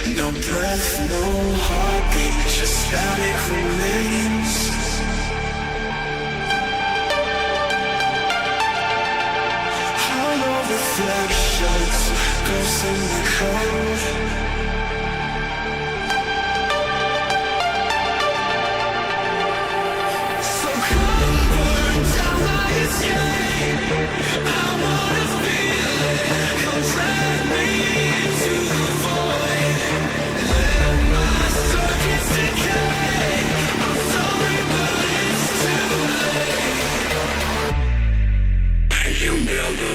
No breath, no heartbeat, just static remains. Hollow reflections, ghosts in the code. So come burn down my escape. I wanna feel it, come drag me into the void. Let my circuits decay. I'm sorry, but it's too late. You never.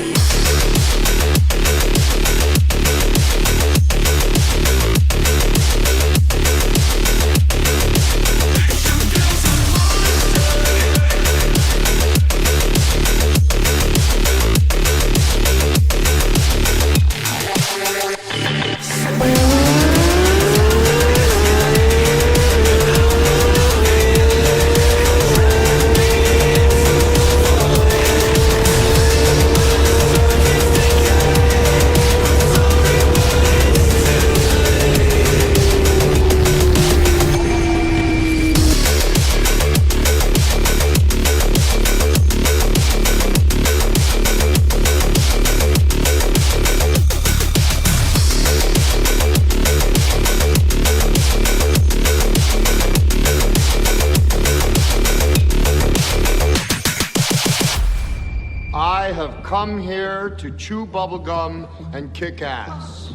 Come here to chew bubblegum and kick ass.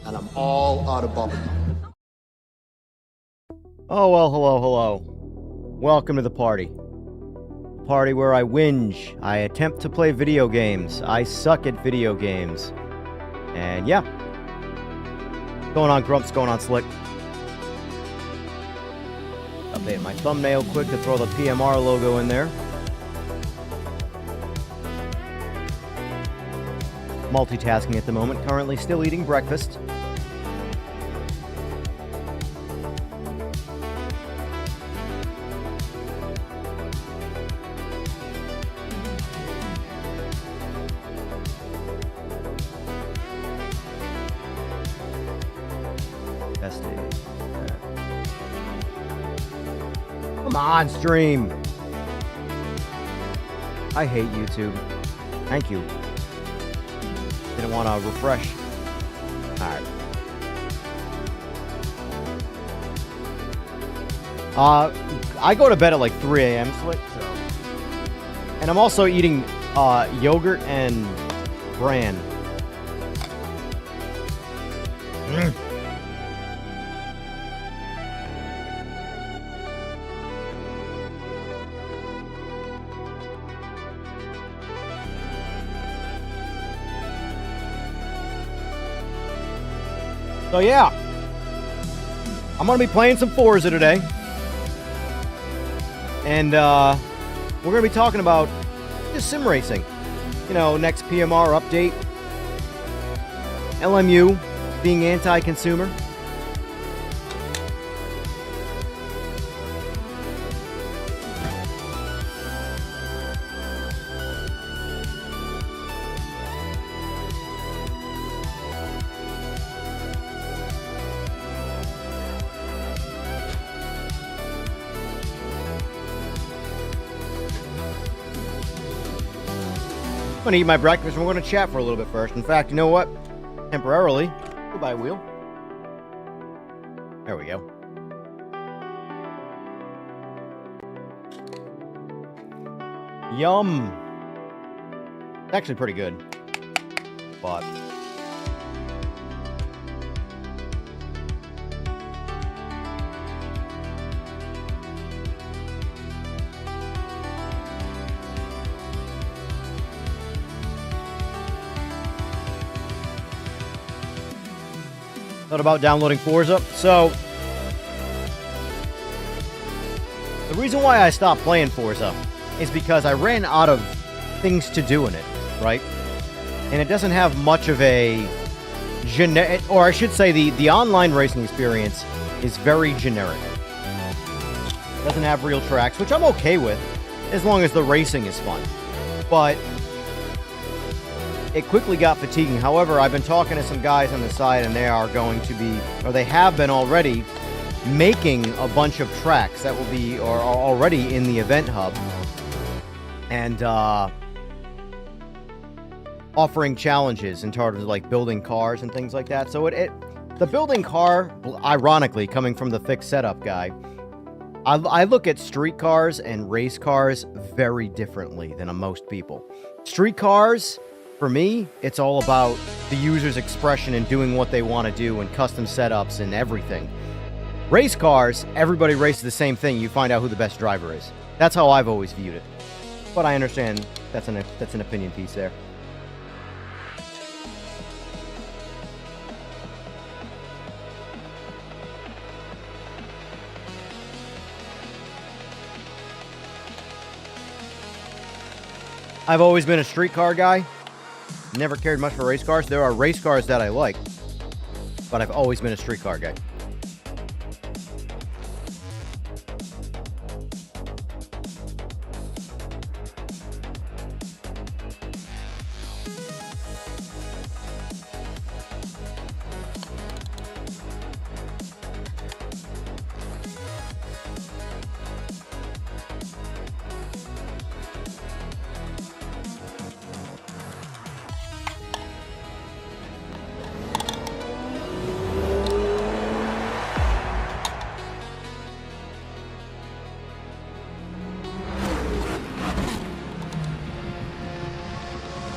And I'm all out of bubblegum. Oh, well, hello. Welcome to the party. Party where I whinge, I attempt to play video games, I suck at video games. And yeah. Going on, Grumps, going on, Slick. Update my thumbnail quick to throw the PMR logo in there. Multitasking at the moment, currently still eating breakfast. Testing. Come on, stream! I hate YouTube. Thank you. Didn't want to refresh. Alright. I go to bed at like 3 a.m. Slick, so. And I'm also eating yogurt and bran. So yeah, I'm going to be playing some Forza today. And we're going to be talking about just sim racing. You know, next PMR update. LMU being anti-consumer. I'm gonna eat my breakfast and we're gonna chat for a little bit first. In fact, you know what? Temporarily. Goodbye, wheel. There we go. Yum. It's actually pretty good. But thought about downloading Forza. So the reason why I stopped playing Forza is because I ran out of things to do in it, right? And it doesn't have much of a generic, or I should say the online racing experience is very generic. It doesn't have real tracks, which I'm okay with, as long as the racing is fun. But it quickly got fatiguing. However, I've been talking to some guys on the side, and they are going to be, or they have been already, making a bunch of tracks that will be, or are already in the event hub, and offering challenges in terms of like building cars and things like that. So the building car, ironically, coming from the fixed setup guy, I look at street cars and race cars very differently than most people. Street cars, for me, it's all about the user's expression and doing what they want to do and custom setups and everything. Race cars, everybody races the same thing. You find out who the best driver is. That's how I've always viewed it. But I understand that's an opinion piece there. I've always been a street car guy. Never cared much for race cars. There are race cars that I like, but I've always been a street car guy.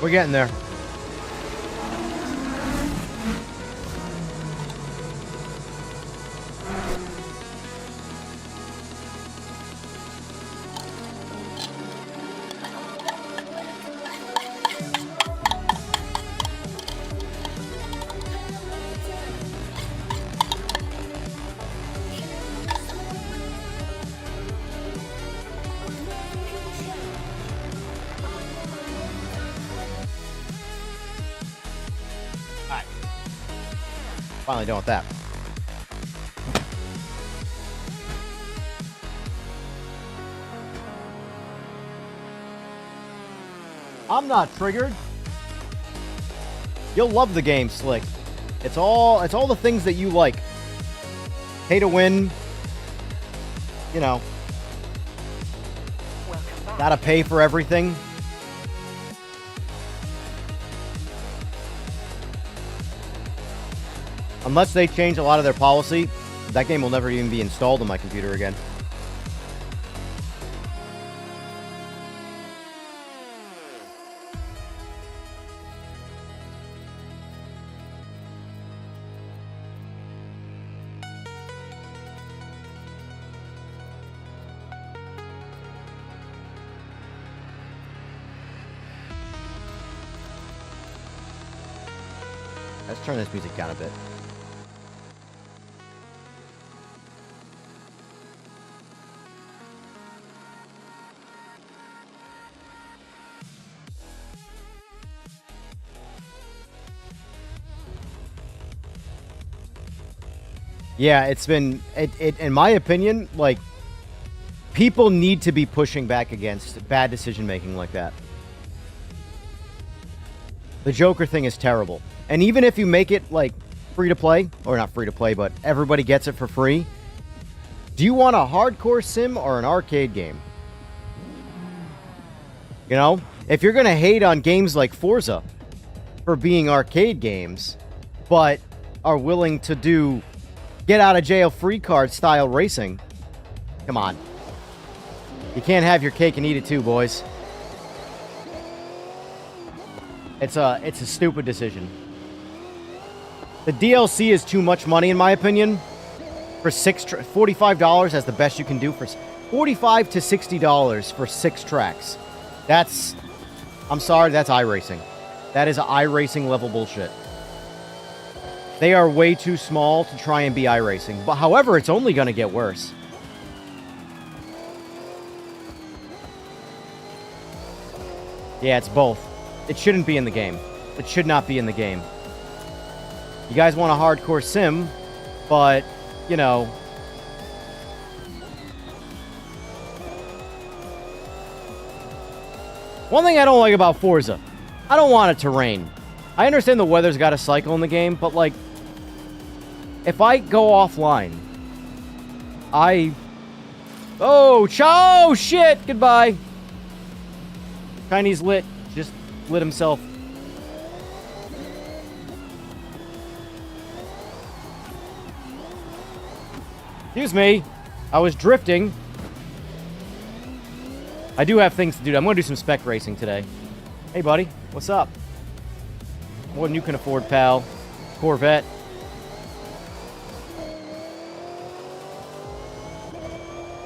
We're getting there. Finally done with that. I'm not triggered. You'll love the game, Slick. It's all the things that you like. Pay to win. You know. Gotta pay for everything. Unless they change a lot of their policy, that game will never even be installed on my computer again. Let's turn this music down a bit. Yeah, it's been, in my opinion, like, people need to be pushing back against bad decision-making like that. The Joker thing is terrible. And even if you make it, like, free-to-play, or not free-to-play, but everybody gets it for free, do you want a hardcore sim or an arcade game? You know? If you're going to hate on games like Forza for being arcade games, but are willing to do get-out-of-jail-free card style racing, come on. You can't have your cake and eat it too, boys. It's a stupid decision. The DLC is too much money, in my opinion. For $45 as the best you can do for $45 to $60 for 6 tracks. That's, I'm sorry, that's iRacing. That is iRacing level bullshit. They are way too small to try and be iRacing. But however, it's only going to get worse. Yeah, it's both. It shouldn't be in the game. It should not be in the game. You guys want a hardcore sim, but, you know... One thing I don't like about Forza I don't want it to rain. I understand the weather's got a cycle in the game, but, like, if I go offline, Oh, shit! Goodbye! Chinese just lit himself. Excuse me. I was drifting. I do have things to do. I'm going to do some spec racing today. Hey, buddy. What's up? More than you can afford, pal. Corvette.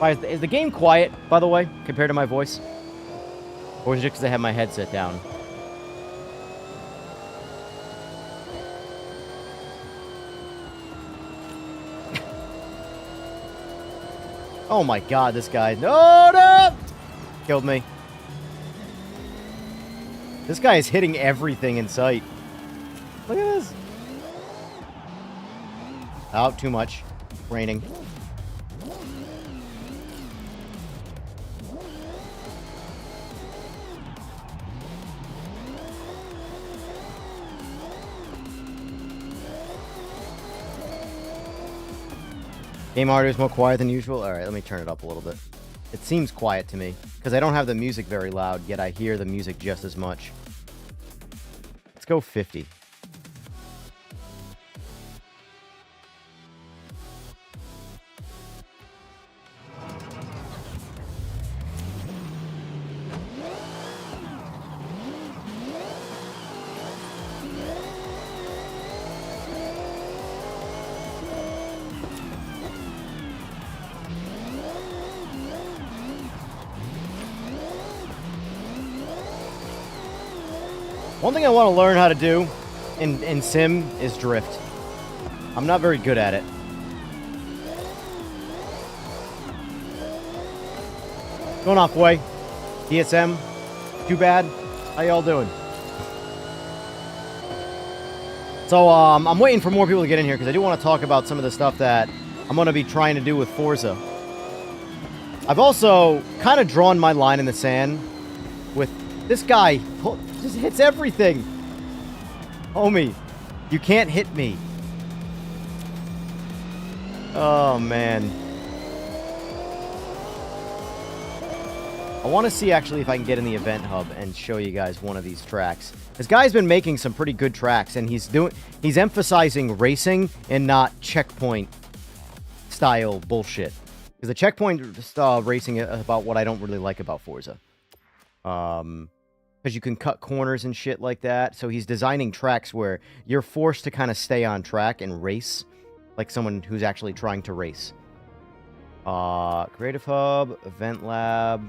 Is the game quiet, by the way, compared to my voice? Or is it just because I have my headset down? Oh my god, this guy. No! Killed me. This guy is hitting everything in sight. Look at this. Oh, too much. Raining. Game audio is more quiet than usual? Alright, let me turn it up a little bit. It seems quiet to me, because I don't have the music very loud, yet I hear the music just as much. Let's go 50. One thing I want to learn how to do in Sim is drift. I'm not very good at it. Going off way. DSM. Too bad. How y'all doing? So, I'm waiting for more people to get in here because I do want to talk about some of the stuff that I'm going to be trying to do with Forza. I've also kind of drawn my line in the sand with this guy. Just hits everything. Homie, you can't hit me. Oh, man. I want to see, actually, if I can get in the event hub and show you guys one of these tracks. This guy's been making some pretty good tracks, and he's emphasizing racing and not checkpoint style bullshit. Because the checkpoint style racing is about what I don't really like about Forza. Because you can cut corners and shit like that. So he's designing tracks where you're forced to kind of stay on track and race. Like someone who's actually trying to race. Creative Hub, Event Lab.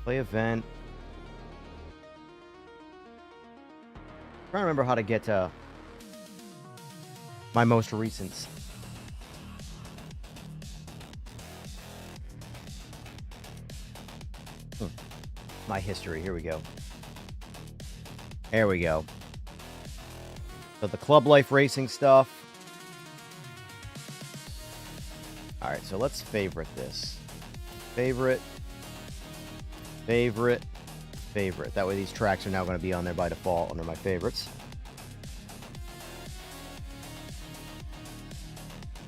Play event. I'm trying to remember how to get to my most recents. My history. Here we go. There we go. So the Club Life Racing stuff. Alright, so let's favorite this. Favorite. Favorite. Favorite. That way these tracks are now going to be on there by default under my favorites.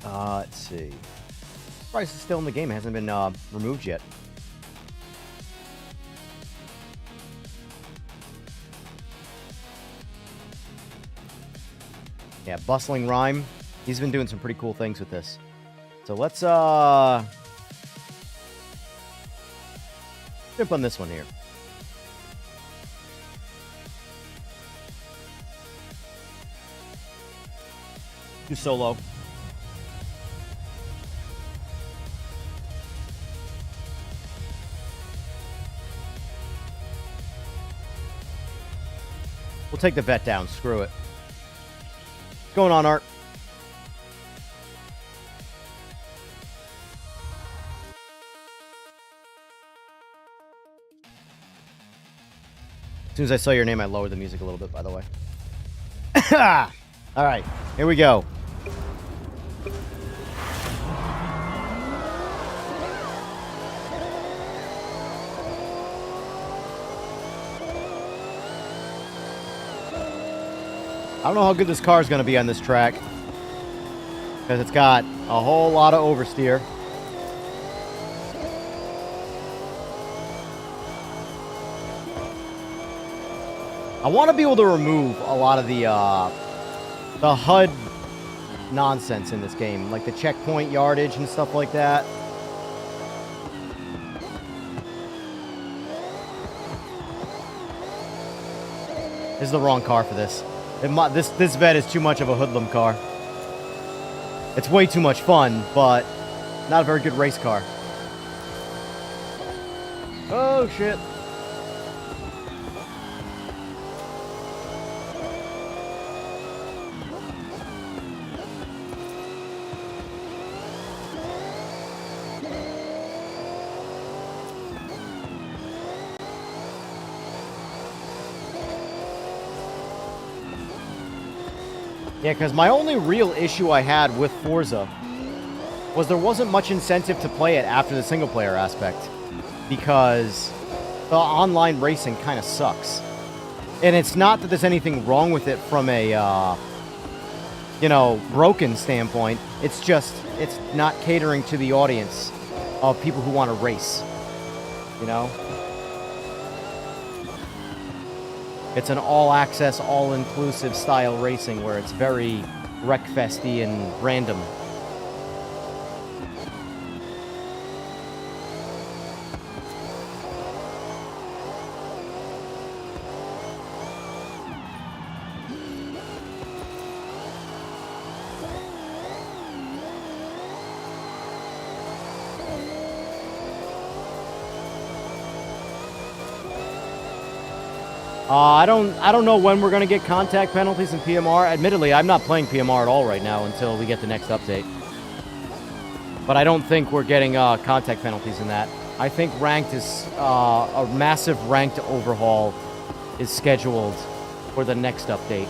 Let's see. Price is still in the game. It hasn't been removed yet. Yeah, Bustling Rhyme. He's been doing some pretty cool things with this. So let's jump on this one here. Do solo. We'll take the vet down. Screw it. What's going on, Art? As soon as I saw your name, I lowered the music a little bit, by the way. All right, here we go. I don't know how good this car is going to be on this track. Because it's got a whole lot of oversteer. I want to be able to remove a lot of the HUD nonsense in this game. Like the checkpoint yardage and stuff like that. This is the wrong car for this. This vet is too much of a hoodlum car. It's way too much fun, but not a very good race car. Oh, shit. Yeah, because my only real issue I had with Forza was there wasn't much incentive to play it after the single-player aspect, because the online racing kind of sucks. And it's not that there's anything wrong with it from a, you know, broken standpoint. It's just, it's not catering to the audience of people who want to race, you know? It's an all-access, all-inclusive style racing where it's very wreckfesty and random. I don't know when we're going to get contact penalties in PMR. Admittedly, I'm not playing PMR at all right now until we get the next update. But I don't think we're getting contact penalties in that. I think ranked is a massive ranked overhaul is scheduled for the next update.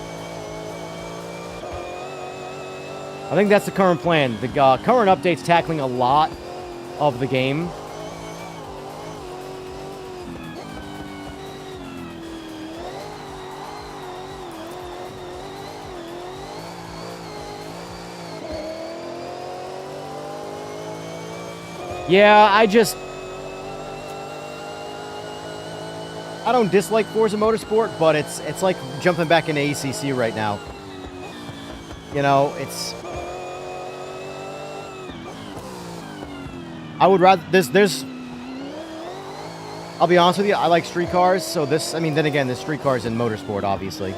I think that's the current plan. The current update's tackling a lot of the game. Yeah, I don't dislike Forza Motorsport, but it's like jumping back into ACC right now. You know, I would rather there's I'll be honest with you, I like street cars, so this, I mean, then again, there's street cars in motorsport, obviously.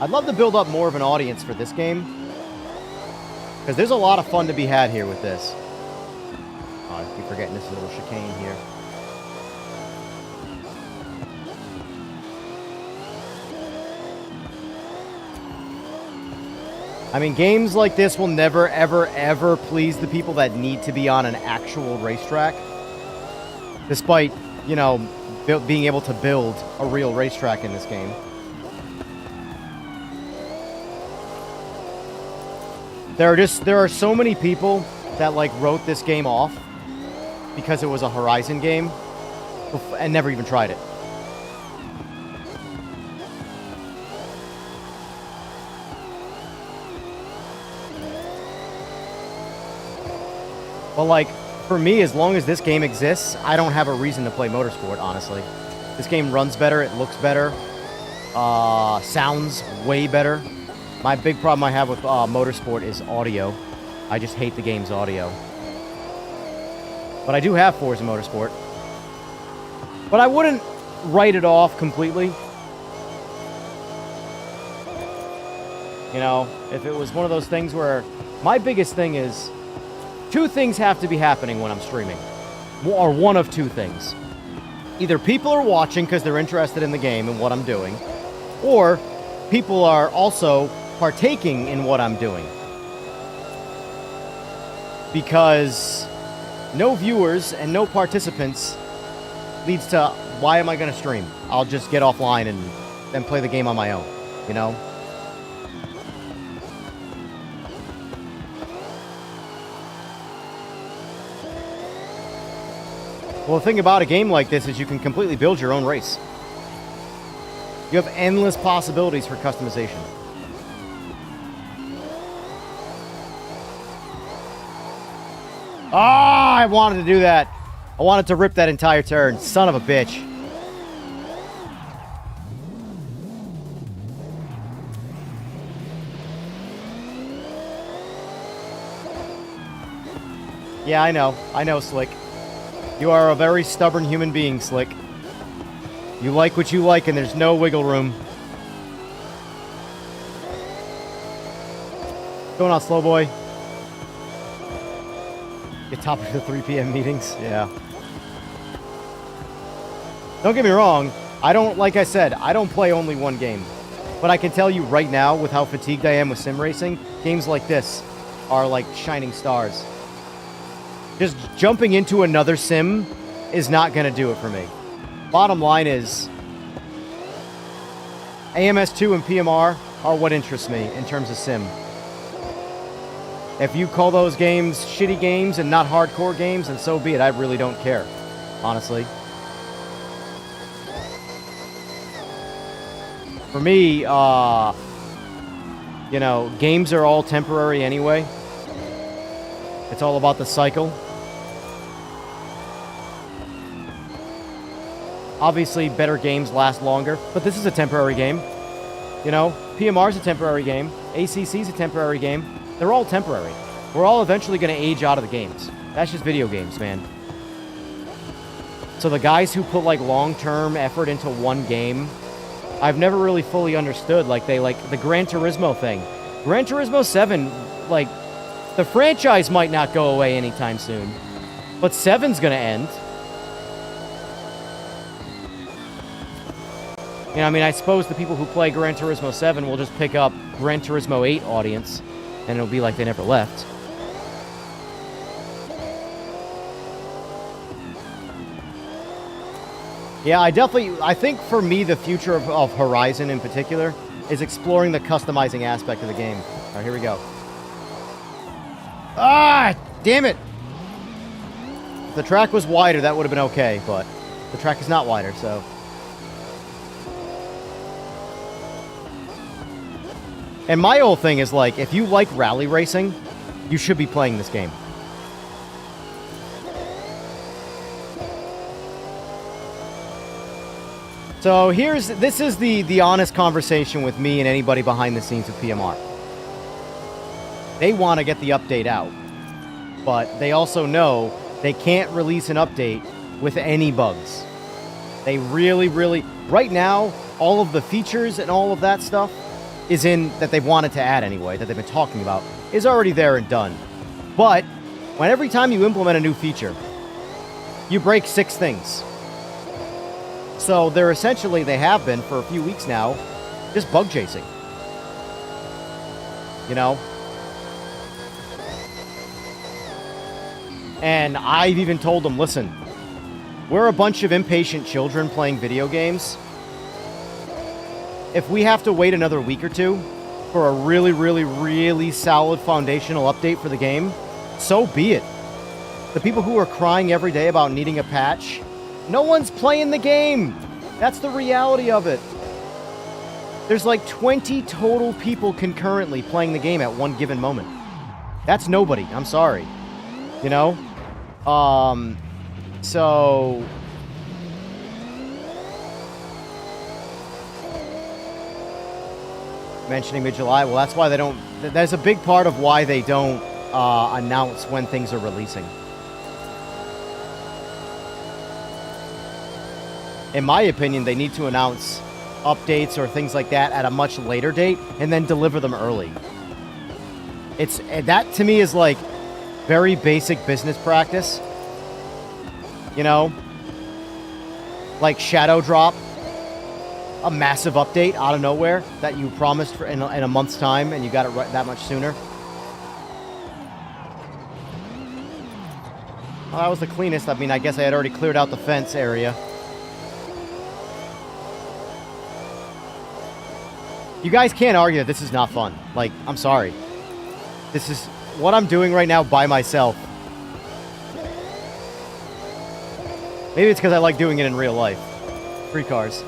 I'd love to build up more of an audience for this game, because there's a lot of fun to be had here with this. Oh, I keep forgetting this little chicane here. I mean, games like this will never, ever, ever please the people that need to be on an actual racetrack. Despite, you know, being able to build a real racetrack in this game. There are so many people that, like, wrote this game off because it was a Horizon game and never even tried it. But, like, for me, as long as this game exists, I don't have a reason to play Motorsport, honestly. This game runs better, it looks better, sounds way better. My big problem I have with Motorsport is audio. I just hate the game's audio. But I do have Forza Motorsport. But I wouldn't write it off completely. You know, if it was one of those things where... My biggest thing is... Two things have to be happening when I'm streaming. Or one of two things. Either people are watching because they're interested in the game and what I'm doing, or people are also partaking in what I'm doing. Because no viewers and no participants leads to, why am I going to stream? I'll just get offline and play the game on my own, you know? Well, the thing about a game like this is you can completely build your own race. You have endless possibilities for customization. Ah, I wanted to do that. I wanted to rip that entire turn. Son of a bitch. Yeah, I know. I know, Slick. You are a very stubborn human being, Slick. You like what you like, and there's no wiggle room. What's going on, slow boy? Get top of the 3 p.m. meetings? Yeah. Don't get me wrong. I don't, like I said, I don't play only one game. But I can tell you right now, with how fatigued I am with sim racing, games like this are like shining stars. Just jumping into another sim is not going to do it for me. Bottom line is, AMS2 and PMR are what interests me in terms of sim. If you call those games shitty games and not hardcore games, then so be it. I really don't care, honestly. For me, you know, games are all temporary anyway. It's all about the cycle. Obviously, better games last longer, but this is a temporary game. You know, PMR's a temporary game. ACC's a temporary game. They're all temporary. We're all eventually going to age out of the games. That's just video games, man. So the guys who put, like, long-term effort into one game, I've never really fully understood. Like, they, like, the Gran Turismo thing. Gran Turismo 7, like, the franchise might not go away anytime soon, but 7's going to end. You know, I mean, I suppose the people who play Gran Turismo 7 will just pick up Gran Turismo 8 audience, and it'll be like they never left. Yeah, I think for me, the future of Horizon in particular is exploring the customizing aspect of the game. All right, here we go. Ah, damn it! If the track was wider, that would have been okay, but the track is not wider, so... And my whole thing is, like, if you like rally racing, you should be playing this game. So this is the honest conversation with me and anybody behind the scenes of PMR. They want to get the update out, but they also know they can't release an update with any bugs. They really, right now, all of the features and all of that stuff is in that they've wanted to add anyway, that they've been talking about, is already there and done. But when every time you implement a new feature, you break 6 things. So they're essentially, they have been for a few weeks now, just bug chasing. You know? And I've even told them, listen, we're a bunch of impatient children playing video games. If we have to wait another week or two for a really solid foundational update for the game, so be it. The people who are crying every day about needing a patch, no one's playing the game. That's the reality of it. There's like 20 total people concurrently playing the game at one given moment. That's nobody. I'm sorry. You know? So... mentioning mid-July, well, that's why they don't... There's a big part of why they don't announce when things are releasing. In my opinion, they need to announce updates or things like that at a much later date and then deliver them early. That to me is like very basic business practice. You know? Like Shadow Drop. A massive update out of nowhere that you promised for in a month's time and you got it right that much sooner. Well, that was the cleanest. I mean, I guess I had already cleared out the fence area. You guys can't argue that this is not fun. Like, I'm sorry. This is what I'm doing right now by myself. Maybe it's because I like doing it in real life. Free cars.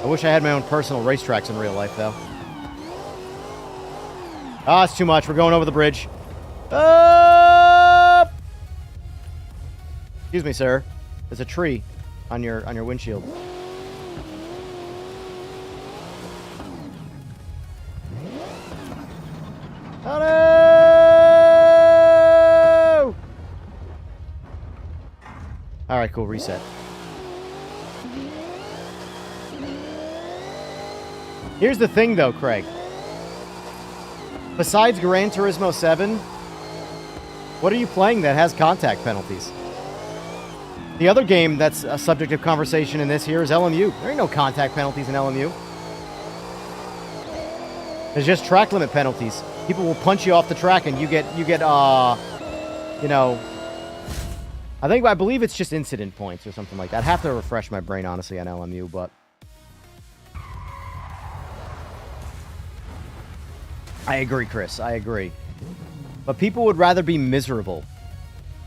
I wish I had my own personal racetracks in real life, though. Ah, it's too much. We're going over the bridge. Excuse me, sir. There's a tree on your windshield. Oh, no! All right, cool. Reset. Here's the thing, though, Craig. Besides Gran Turismo 7, what are you playing that has contact penalties? The other game that's a subject of conversation in this here is LMU. There ain't no contact penalties in LMU. There's just track limit penalties. People will punch you off the track and you get, you know, I believe it's just incident points or something like that. I'd have to refresh my brain, honestly, on LMU, but I agree, Chris. I agree. But people would rather be miserable.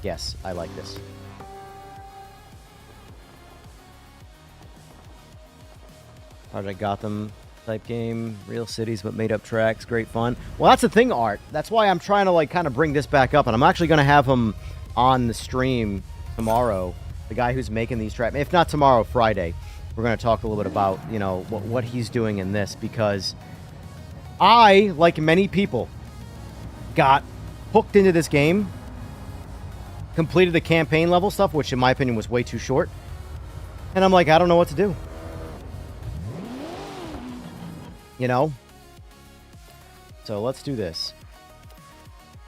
Yes, I like this. Project Gotham type game. Real cities, but made up tracks. Great fun. Well, that's the thing, Art. That's why I'm trying to, like, kind of bring this back up. And I'm actually going to have him on the stream tomorrow. The guy who's making these tracks. If not tomorrow, Friday. We're going to talk a little bit about, you know, what he's doing in this. Because I, like many people, got hooked into this game, completed the campaign level stuff, which in my opinion was way too short, and I'm like, I don't know what to do. You know? So let's do this.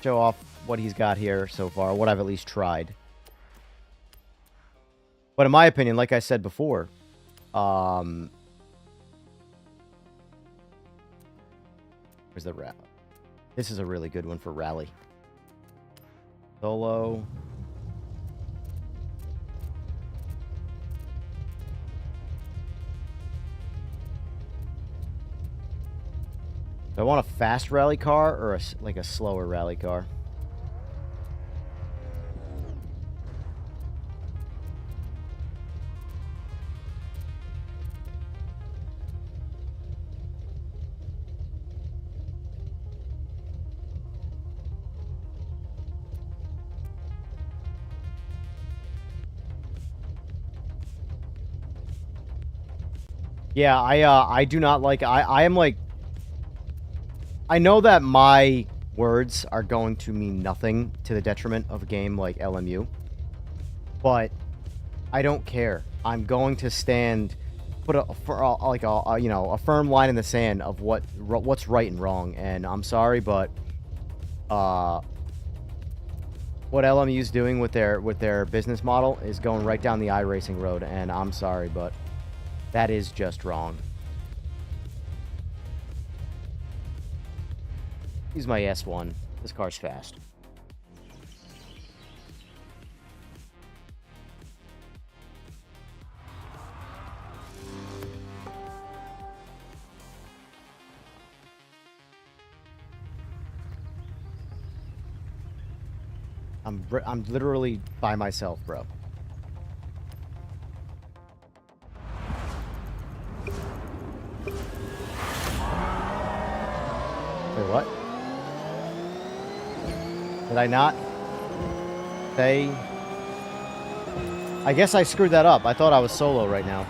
Show off what he's got here so far, what I've at least tried. But in my opinion, like I said before, where's the rally? This is a really good one for rally. Solo. Do I want a fast rally car or like a slower rally car? Yeah, I do not like... I am like... I know that my words are going to mean nothing to the detriment of a game like LMU, but I don't care. I'm going to stand, put a firm line in the sand of what's right and wrong. And I'm sorry, but what LMU's doing with their business model is going right down the iRacing road. And I'm sorry, but that is just wrong. Use my S1. This car's fast. I'm literally by myself, bro. Wait, what? Did I not say? I guess I screwed that up. I thought I was solo right now.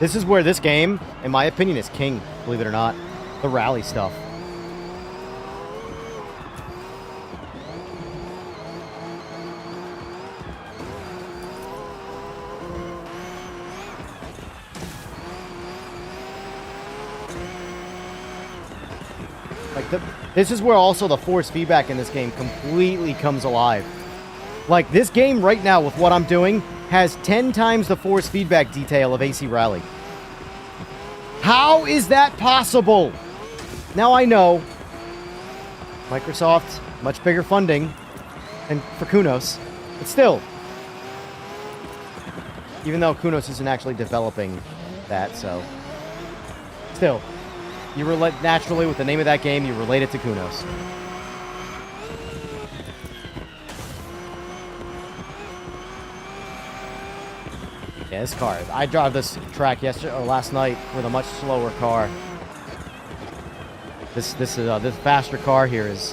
This is where this game, in my opinion, is king, believe it or not. The rally stuff. Like, this is where also the force feedback in this game completely comes alive. Like, this game right now, with what I'm doing, has 10 times the force feedback detail of AC Rally. How is that possible? Now I know Microsoft, much bigger funding than for Kunos, but still, even though Kunos isn't actually developing that, so still, you relate naturally with the name of that game, you relate it to Kunos. Yeah, this car. I drove this track yesterday or last night with a much slower car. This faster car here is.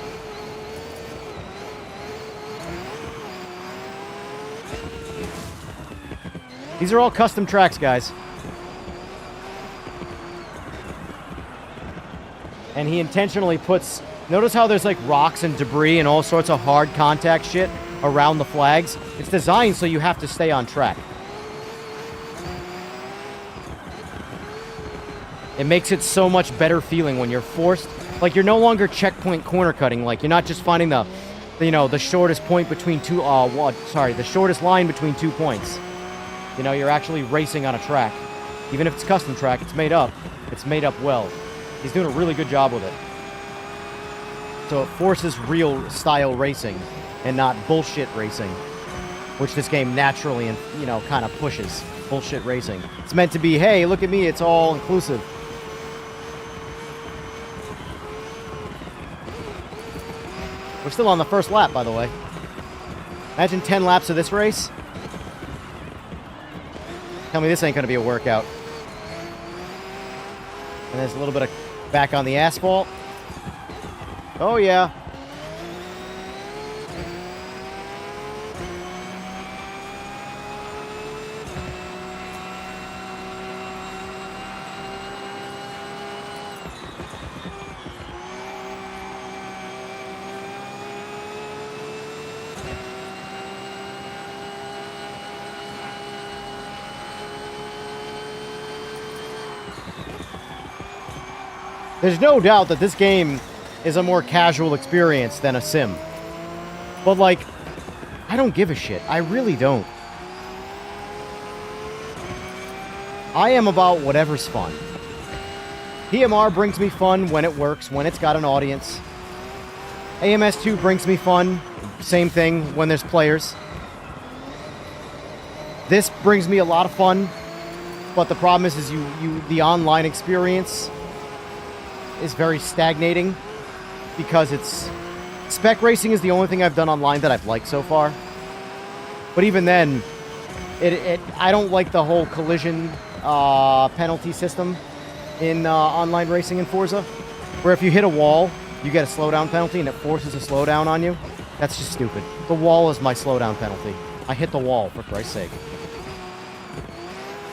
These are all custom tracks, guys. And he intentionally puts. Notice how there's like rocks and debris and all sorts of hard contact shit around the flags. It's designed so you have to stay on track. It makes it so much better feeling when you're forced. Like, you're no longer checkpoint corner cutting. Like, you're not just finding the shortest point between two, the shortest line between 2 points. You know, you're actually racing on a track. Even if it's custom track, it's made up. It's made up well. He's doing a really good job with it. So it forces real style racing and not bullshit racing, which this game naturally and, you know, kind of pushes. Bullshit racing. It's meant to be, hey, look at me, it's all inclusive. We're still on the first lap, by the way. Imagine 10 laps of this race. Tell me this ain't gonna be a workout. And there's a little bit of back on the asphalt. Oh yeah. There's no doubt that this game is a more casual experience than a sim. But, like, I don't give a shit. I really don't. I am about whatever's fun. PMR brings me fun when it works, when it's got an audience. AMS2 brings me fun. Same thing when there's players. This brings me a lot of fun. But the problem is the online experience is very stagnating because it's spec racing is the only thing I've done online that I've liked so far. But even then, I don't like the whole collision penalty system in online racing in Forza, where if you hit a wall, you get a slowdown penalty and it forces a slowdown on you. That's just stupid. The wall is my slowdown penalty. I hit the wall, for Christ's sake.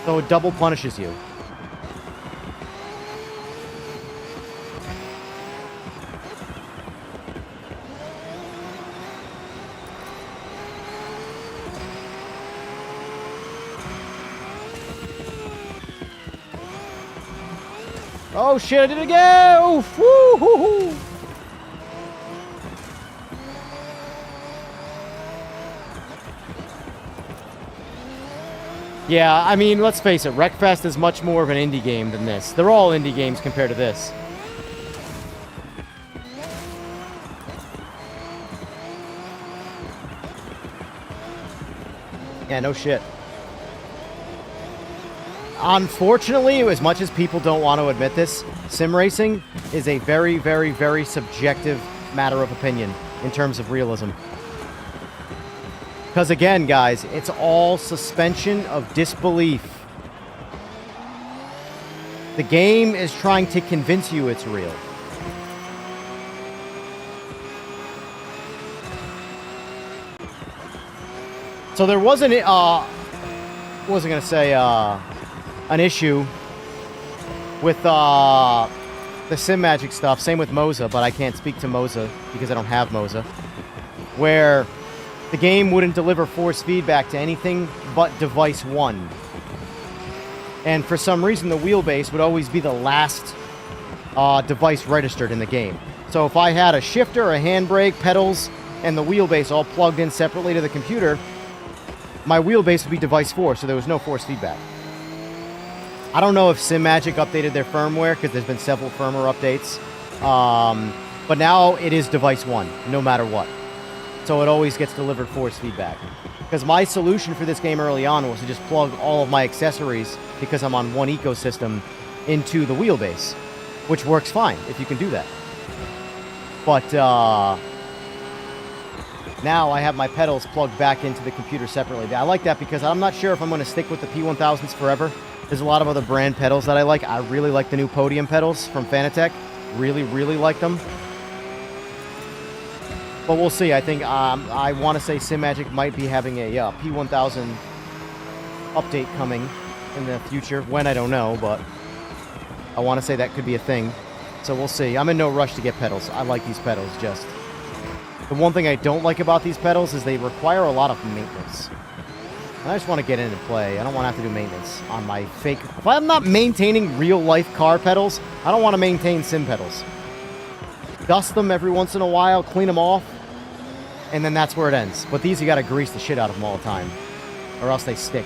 So it double punishes you. Oh shit, I did it again! Oof, woo, hoo, hoo. Yeah, I mean, let's face it, Wreckfest is much more of an indie game than this. They're all indie games compared to this. Yeah, no shit. Unfortunately, as much as people don't want to admit this, sim racing is a very, very, very subjective matter of opinion in terms of realism. Because again, guys, it's all suspension of disbelief. The game is trying to convince you it's real. So there wasn't, wasn't going to say, an issue with the Simagic stuff. Same with Moza, but I can't speak to Moza because I don't have Moza. Where the game wouldn't deliver force feedback to anything but device 1. And for some reason, the wheelbase would always be the last device registered in the game. So if I had a shifter, a handbrake, pedals, and the wheelbase all plugged in separately to the computer, my wheelbase would be device 4, so there was no force feedback. I don't know if Simagic updated their firmware, because there's been several firmware updates But now it is device one, no matter what. So it always gets delivered force feedback. Because my solution for this game early on was to just plug all of my accessories, because I'm on one ecosystem, into the wheelbase, which works fine if you can do that. But now I have my pedals plugged back into the computer separately. I like that because I'm not sure if I'm going to stick with the P1000s forever. There's a lot of other brand pedals that I like. I really like the new Podium pedals from Fanatec. Really, really like them. But we'll see. I think I want to say Simagic might be having a P1000 update coming in the future. When, I don't know, but I want to say that could be a thing. So we'll see. I'm in no rush to get pedals. I like these pedals, just. The one thing I don't like about these pedals is they require a lot of maintenance. I just want to get in and play. I don't want to have to do maintenance on my fake... If I'm not maintaining real-life car pedals, I don't want to maintain sim pedals. Dust them every once in a while, clean them off, and then that's where it ends. But these, you got to grease the shit out of them all the time, or else they stick.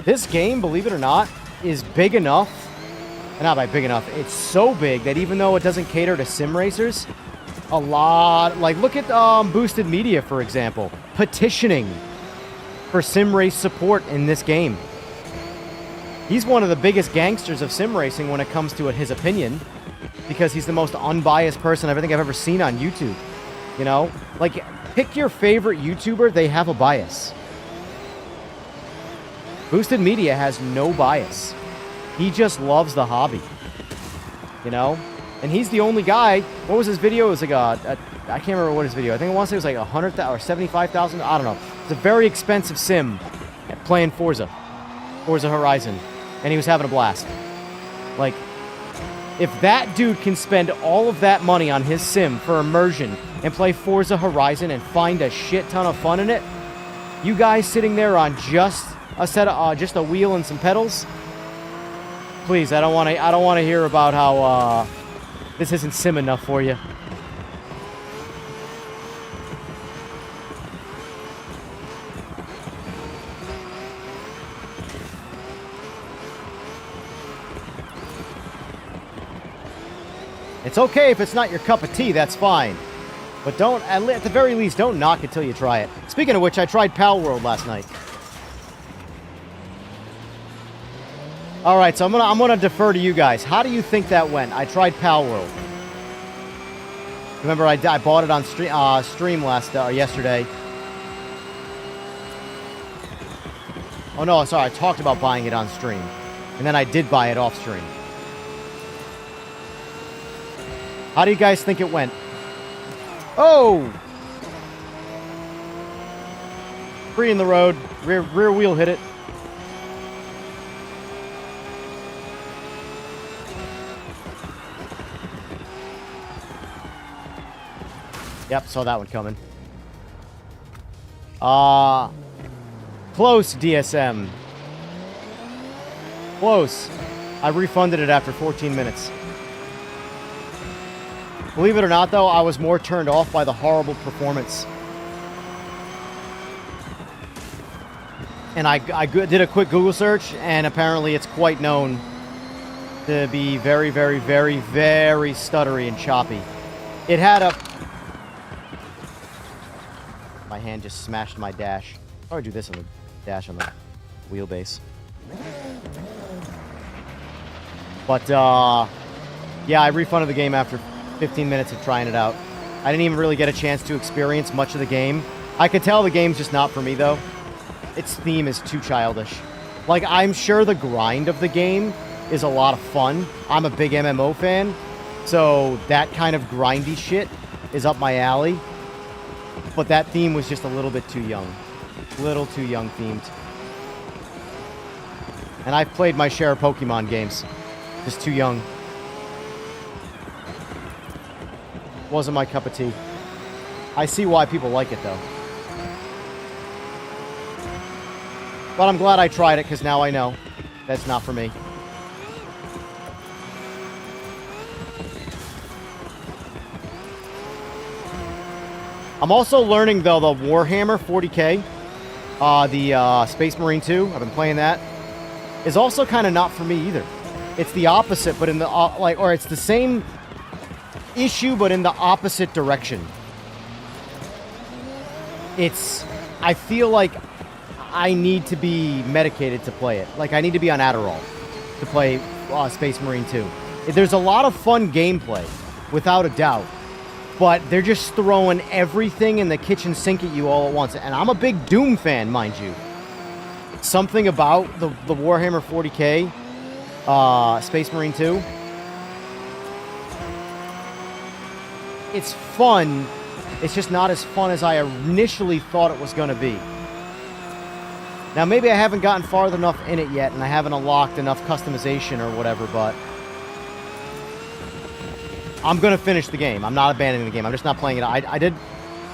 This game, believe it or not, is big enough, not by big enough, it's so big that even though it doesn't cater to sim racers, a lot, like look at Boosted Media, for example, petitioning for sim race support in this game. He's one of the biggest gangsters of sim racing when it comes to his opinion, because he's the most unbiased person I think I've ever seen on YouTube. You know? Like, pick your favorite YouTuber, they have a bias. Boosted Media has no bias. He just loves the hobby. You know? And he's the only guy... What was his video? It was like I can't remember what his video. I think I want to say it was like 100,000 or 75,000. I don't know. It's a very expensive sim playing Forza Horizon. And he was having a blast. Like, if that dude can spend all of that money on his sim for immersion and play Forza Horizon and find a shit ton of fun in it, you guys sitting there on just a set of just a wheel and some pedals, please, I don't want to hear about how this isn't sim enough for you. It's okay if it's not your cup of tea, that's fine. But don't, at the very least, don't knock it till you try it. Speaking of which, I tried Pal World last night. All right, so I'm gonna defer to you guys. How do you think that went? I tried Pal World. Remember, I bought it on stream yesterday. Oh no, sorry, I talked about buying it on stream, and then I did buy it off stream. How do you guys think it went? Oh! Free in the road. Rear wheel hit it. Yep, saw that one coming. Close, DSM. Close. I refunded it after 14 minutes. Believe it or not, though, I was more turned off by the horrible performance. And I did a quick Google search, and apparently it's quite known to be very, very, very, very stuttery and choppy. It had a... My hand just smashed my dash. I'll do this on the dash on the wheelbase. But, yeah, I refunded the game after 15 minutes of trying it out. I didn't even really get a chance to experience much of the game. I could tell the game's just not for me, though. Its theme is too childish. Like, I'm sure the grind of the game is a lot of fun. I'm a big MMO fan, so that kind of grindy shit is up my alley. But that theme was just a little bit too young. Little too young themed. And I've played my share of Pokemon games. Just too young. Wasn't my cup of tea. I see why people like it, though. But I'm glad I tried it, because now I know that's not for me. I'm also learning, though, the Warhammer 40K, the Space Marine 2, I've been playing that, is also kind of not for me either. It's the opposite, but in the, or it's the same issue, but in the opposite direction. I feel like I need to be medicated to play it. Like, I need to be on Adderall to play Space Marine 2. There's a lot of fun gameplay, without a doubt. But they're just throwing everything in the kitchen sink at you all at once. And I'm a big Doom fan, mind you. Something about the Warhammer 40K, Space Marine 2. It's fun. It's just not as fun as I initially thought it was going to be. Now, maybe I haven't gotten far enough in it yet, and I haven't unlocked enough customization or whatever, but I'm going to finish the game. I'm not abandoning the game. I'm just not playing it. I did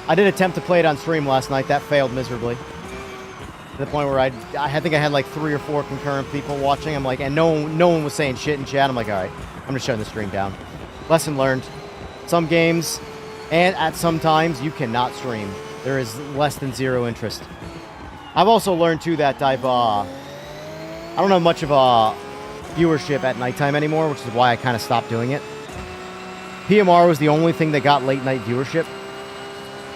attempt to play it on stream last night. That failed miserably. To the point where I think I had like 3 or 4 concurrent people watching. I'm like, and no one was saying shit in chat. I'm like, all right, I'm just shutting the stream down. Lesson learned. Some games, and at some times, you cannot stream. There is less than 0 interest. I've also learned, too, that I don't have much of a viewership at nighttime anymore, which is why I kind of stopped doing it. PMR was the only thing that got late-night viewership,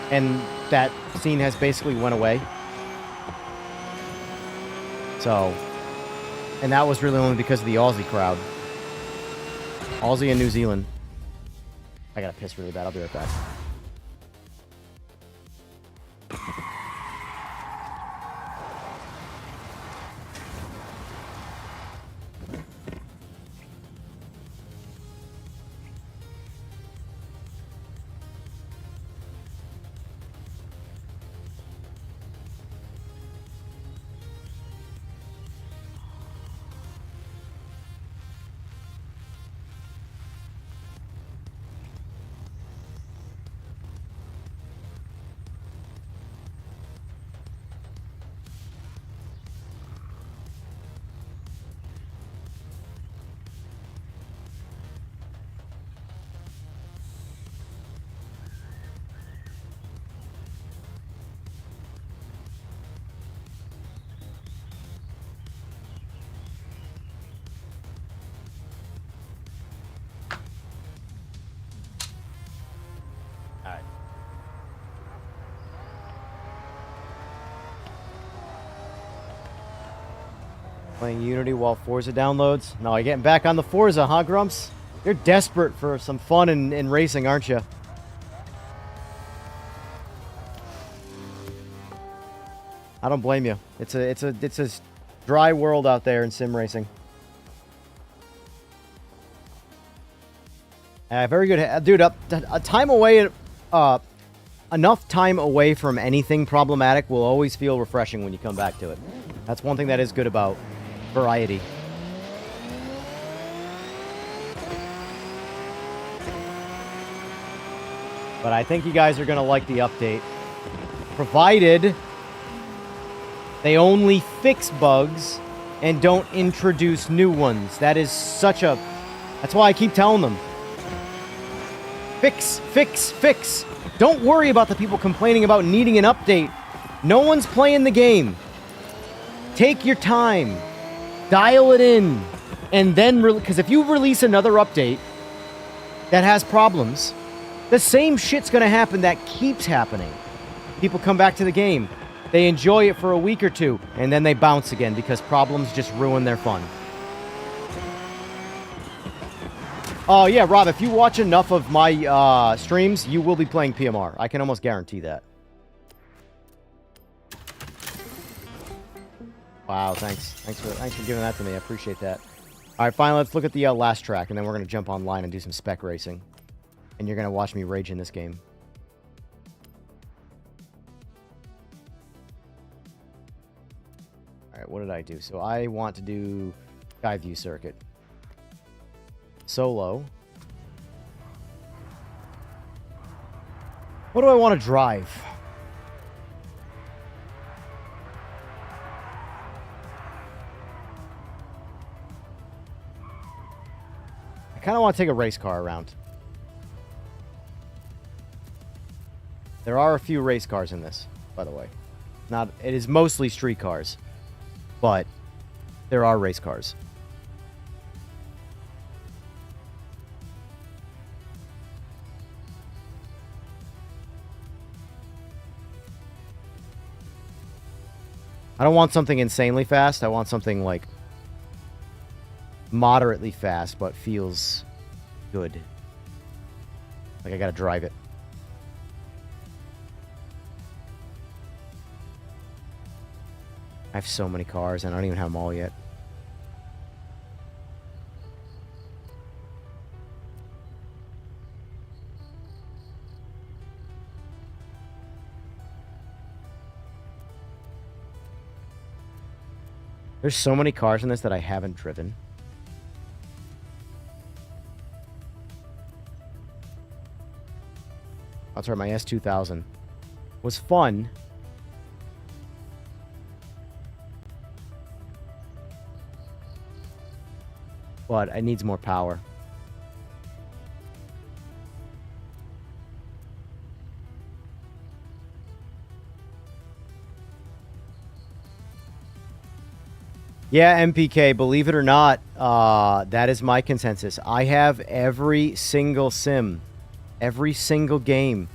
and that scene has basically went away. So, and that was really only because of the Aussie crowd. Aussie and New Zealand. I gotta piss really bad. I'll be right back. Playing Unity while Forza downloads. No, you're getting back on the Forza, huh, Grumps? You're desperate for some fun in racing, aren't you? I don't blame you. It's a dry world out there in sim racing. Very good, dude. A time away, enough time away from anything problematic will always feel refreshing when you come back to it. That's one thing that is good about variety. But I think you guys are going to like the update. Provided they only fix bugs and don't introduce new ones. That is such a... That's why I keep telling them. Fix, fix, fix. Don't worry about the people complaining about needing an update. No one's playing the game. Take your time. Dial it in. And then... Because if you release another update that has problems, the same shit's going to happen that keeps happening. People come back to the game. They enjoy it for a week or two, and then they bounce again because problems just ruin their fun. Oh, yeah, Rob, if you watch enough of my streams, you will be playing PMR. I can almost guarantee that. Wow, thanks. Thanks for giving that to me. I appreciate that. All right, finally, let's look at the last track, and then we're going to jump online and do some spec racing. And you're going to watch me rage in this game. All right, what did I do? So I want to do Skyview Circuit. Solo. What do I want to drive? kind of want to take a race car around. There are a few race cars in this, by the way. It is mostly street cars, but there are race cars. I don't want something insanely fast. I want something like moderately fast, but feels good. Like I gotta drive it. I have so many cars, and I don't even have them all yet. There's so many cars in this that I haven't driven. I'll try my S2000. Was fun. But it needs more power. Yeah, MPK, believe it or not, that is my consensus. I have every single sim, every single game.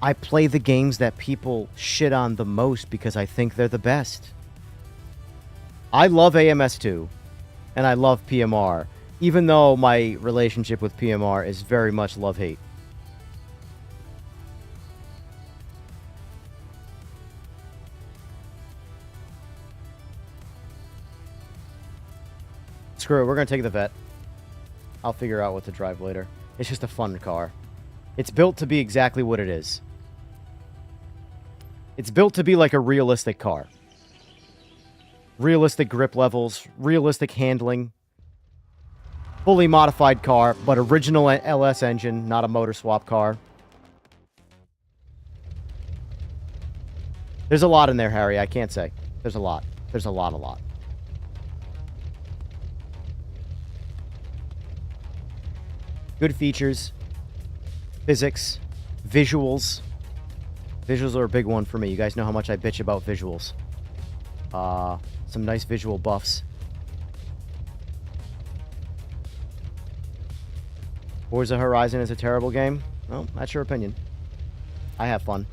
I play the games that people shit on the most because I think they're the best. I love AMS2, and I love PMR, even though my relationship with PMR is very much love-hate. Screw it, we're going to take the vet. I'll figure out what to drive later. It's just a fun car. It's built to be exactly what it is. It's built to be like a realistic car. Realistic grip levels, realistic handling. Fully modified car, but original LS engine, not a motor swap car. There's a lot in there, Harry. I can't say. There's a lot. There's a lot. Good features. Physics. Visuals. Visuals are a big one for me. You guys know how much I bitch about visuals. Some nice visual buffs. Forza Horizon is a terrible game? Well, that's your opinion. I have fun.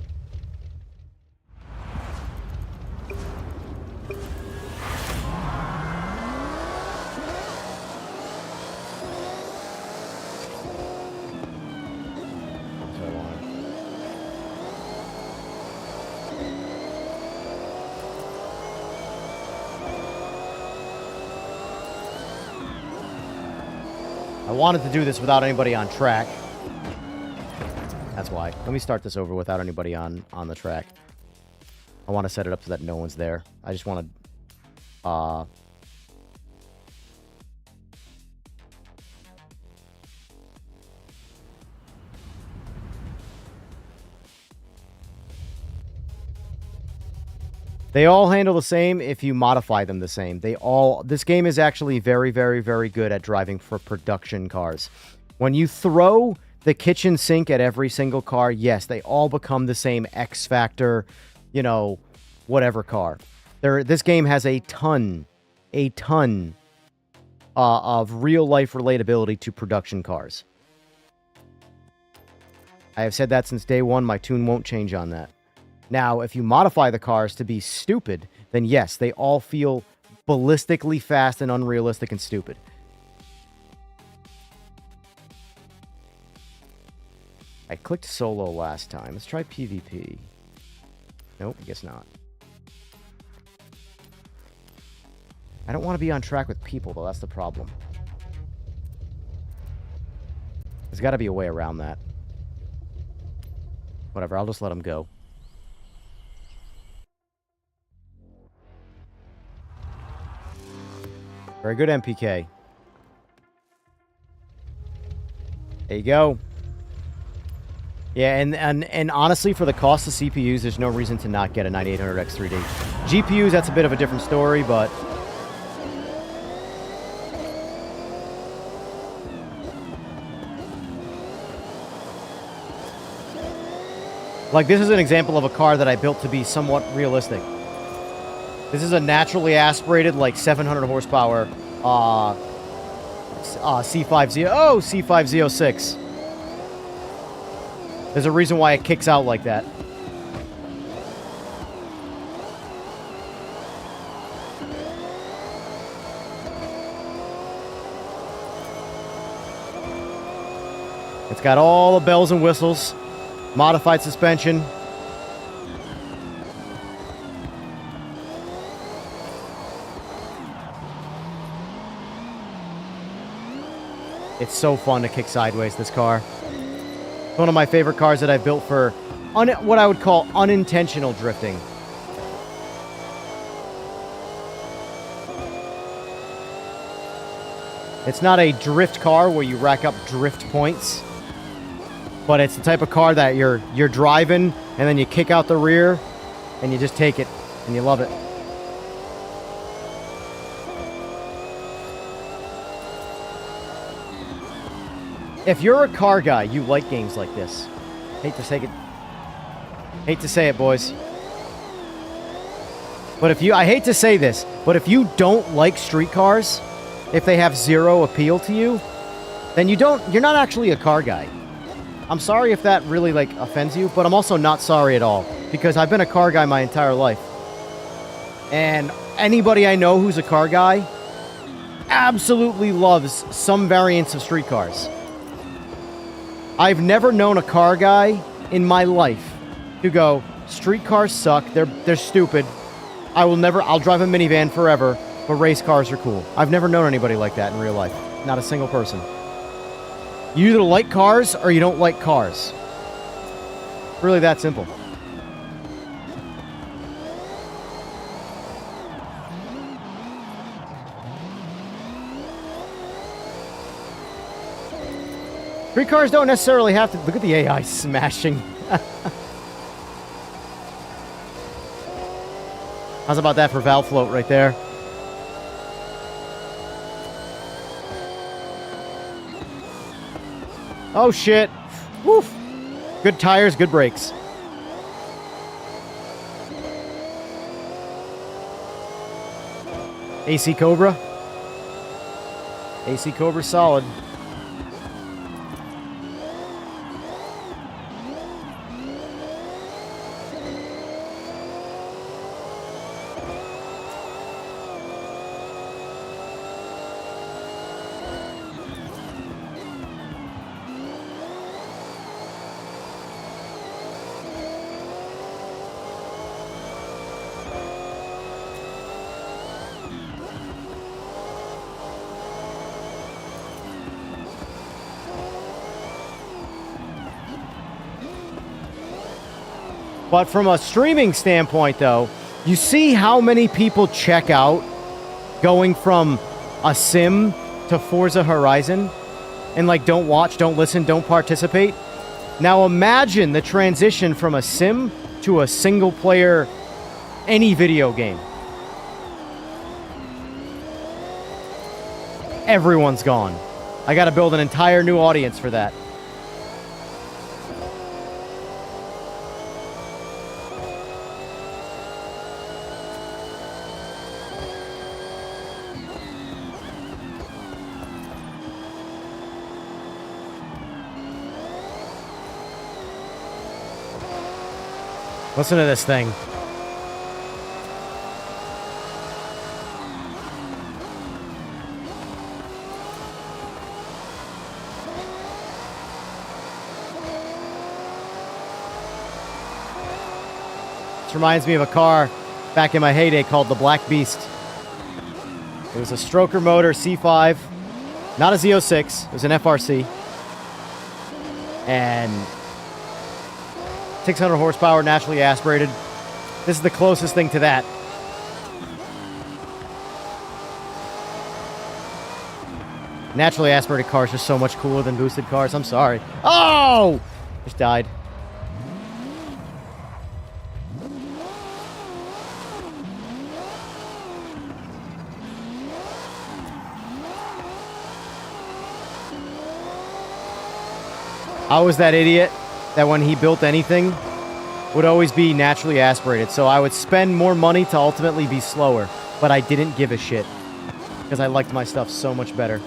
I wanted to do this without anybody on track. That's why. Let me start this over without anybody on the track. I want to set it up so that no one's there. I just want to... They all handle the same if you modify them the same. This game is actually very, very, very good at driving for production cars. When you throw the kitchen sink at every single car, yes, they all become the same X Factor, you know, whatever car. This game has a ton of real-life relatability to production cars. I have said that since day one. My tune won't change on that. Now, if you modify the cars to be stupid, then yes, they all feel ballistically fast and unrealistic and stupid. I clicked solo last time. Let's try PvP. Nope, I guess not. I don't want to be on track with people, though. That's the problem. There's got to be a way around that. Whatever, I'll just let them go. Very good, MPK. There you go. Yeah, and honestly, for the cost of CPUs, there's no reason to not get a 9800X 3D. GPUs, that's a bit of a different story, but... Like, this is an example of a car that I built to be somewhat realistic. This is a naturally aspirated, like, 700 horsepower C506. There's a reason why it kicks out like that. It's got all the bells and whistles, modified suspension. It's so fun to kick sideways, this car. It's one of my favorite cars that I built for what I would call unintentional drifting. It's not a drift car where you rack up drift points, but it's the type of car that you're driving and then you kick out the rear and you just take it and you love it. If you're a car guy, you like games like this. Hate to say it, boys. But I hate to say this, but if you don't like street cars, if they have zero appeal to you, then you're not actually a car guy. I'm sorry if that really, like, offends you, but I'm also not sorry at all, because I've been a car guy my entire life. And anybody I know who's a car guy absolutely loves some variants of street cars. I've never known a car guy in my life who go, street cars suck, they're stupid, I'll drive a minivan forever, but race cars are cool. I've never known anybody like that in real life. Not a single person. You either like cars or you don't like cars. Really that simple. Street cars don't necessarily have to... Look at the AI smashing. How's about that for valve float right there? Oh, shit. Woof. Good tires, good brakes. AC Cobra. AC Cobra solid. But from a streaming standpoint, though, you see how many people check out going from a sim to Forza Horizon and, like, don't watch, don't listen, don't participate? Now imagine the transition from a sim to a single-player, any video game. Everyone's gone. I gotta build an entire new audience for that. Listen to this thing. This reminds me of a car back in my heyday called the Black Beast. It was a stroker motor C5, not a Z06, it was an FRC. And 600 horsepower, naturally aspirated. This is the closest thing to that. Naturally aspirated cars are so much cooler than boosted cars. I'm sorry. Oh! Just died. I was that idiot that when he built anything, would always be naturally aspirated. So I would spend more money to ultimately be slower. But I didn't give a shit. Because I liked my stuff so much better.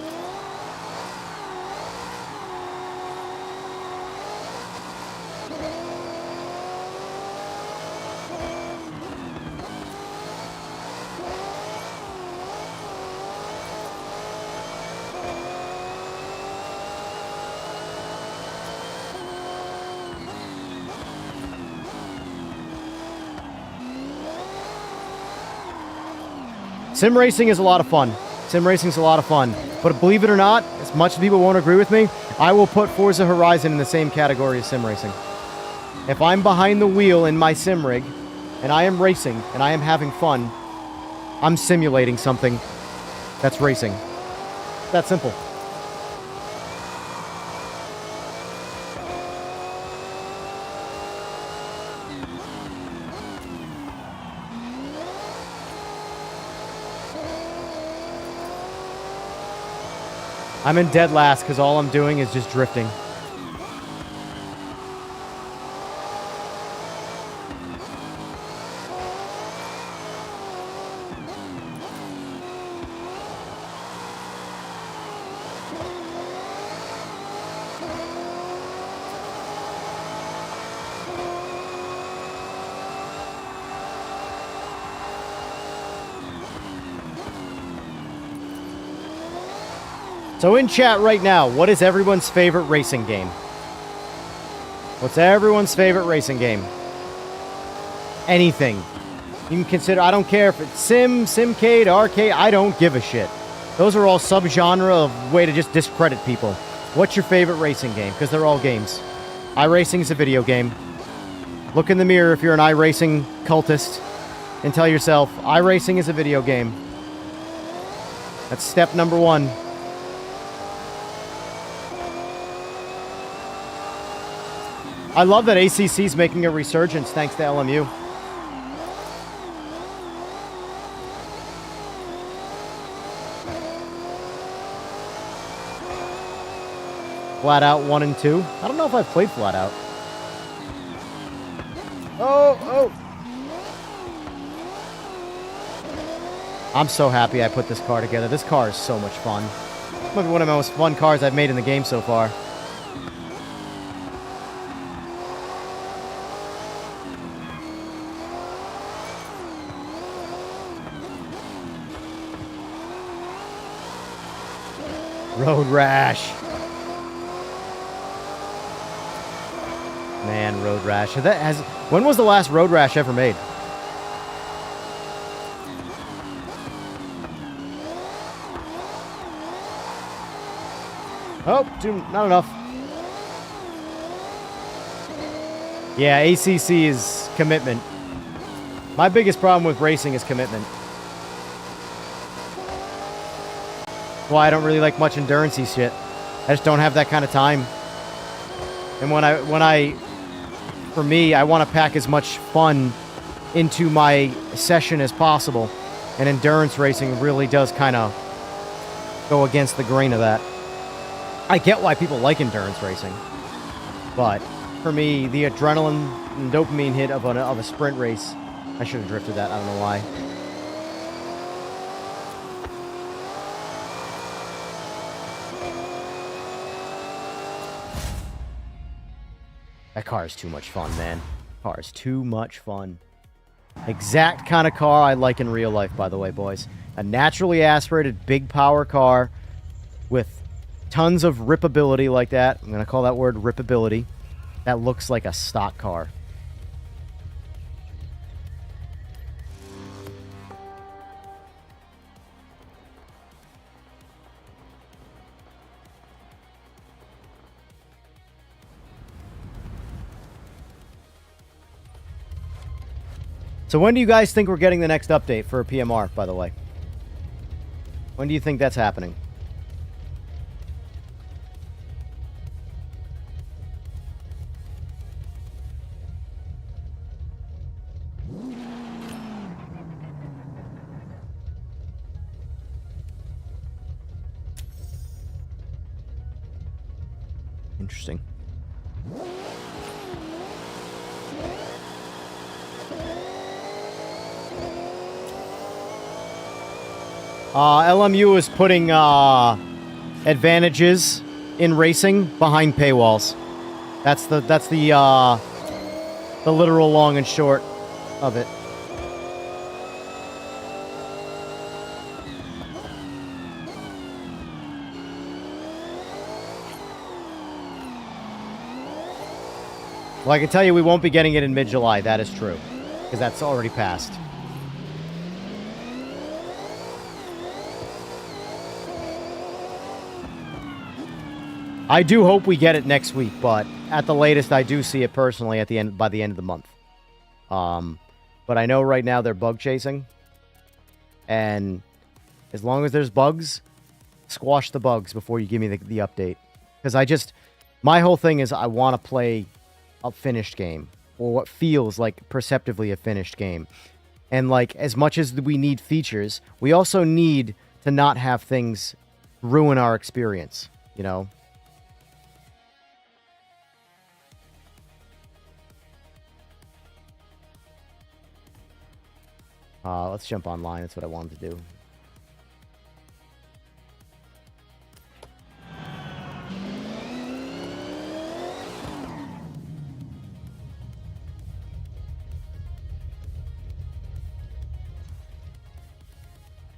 Sim racing is a lot of fun. Sim racing is a lot of fun. But believe it or not, as much as people won't agree with me, I will put Forza Horizon in the same category as sim racing. If I'm behind the wheel in my sim rig, and I am racing, and I am having fun, I'm simulating something that's racing. That simple. I'm in dead last because all I'm doing is just drifting. So in chat right now, what is everyone's favorite racing game? What's everyone's favorite racing game? Anything. You can consider, I don't care if it's sim, simcade, arcade, I don't give a shit. Those are all subgenre of way to just discredit people. What's your favorite racing game? Because they're all games. iRacing is a video game. Look in the mirror if you're an iRacing cultist and tell yourself, iRacing is a video game. That's step number one. I love that ACC's making a resurgence thanks to LMU. Flat Out 1 and 2. I don't know if I've played Flat Out. Oh! I'm so happy I put this car together. This car is so much fun. It might be one of the most fun cars I've made in the game so far. Road Rash. Man, Road Rash. When was the last Road Rash ever made? Oh, not enough. Yeah, ACC is commitment. My biggest problem with racing is commitment. Why I don't really like much endurance-y shit. I just don't have that kind of time. And for me, I want to pack as much fun into my session as possible. And endurance racing really does kind of go against the grain of that. I get why people like endurance racing. But for me, the adrenaline and dopamine hit of a sprint race, I should have drifted that. I don't know why. That car is too much fun, man. Car is too much fun. Exact kind of car I like in real life, by the way, boys. A naturally aspirated, big power car with tons of rippability like that. I'm going to call that word rippability. That looks like a stock car. So when do you guys think we're getting the next update for a PMR, by the way? When do you think that's happening? Interesting. LMU is putting advantages in racing behind paywalls. That's the literal long and short of it. Well, I can tell you we won't be getting it in mid-July. That is true. Because that's already passed. I do hope we get it next week, but at the latest, I do see it personally at the end by the end of the month. But I know right now they're bug chasing. And as long as there's bugs, squash the bugs before you give me the update. Because my whole thing is I want to play a finished game, or what feels like perceptively a finished game. And like, as much as we need features, we also need to not have things ruin our experience, you know? Let's jump online. That's what I wanted to do.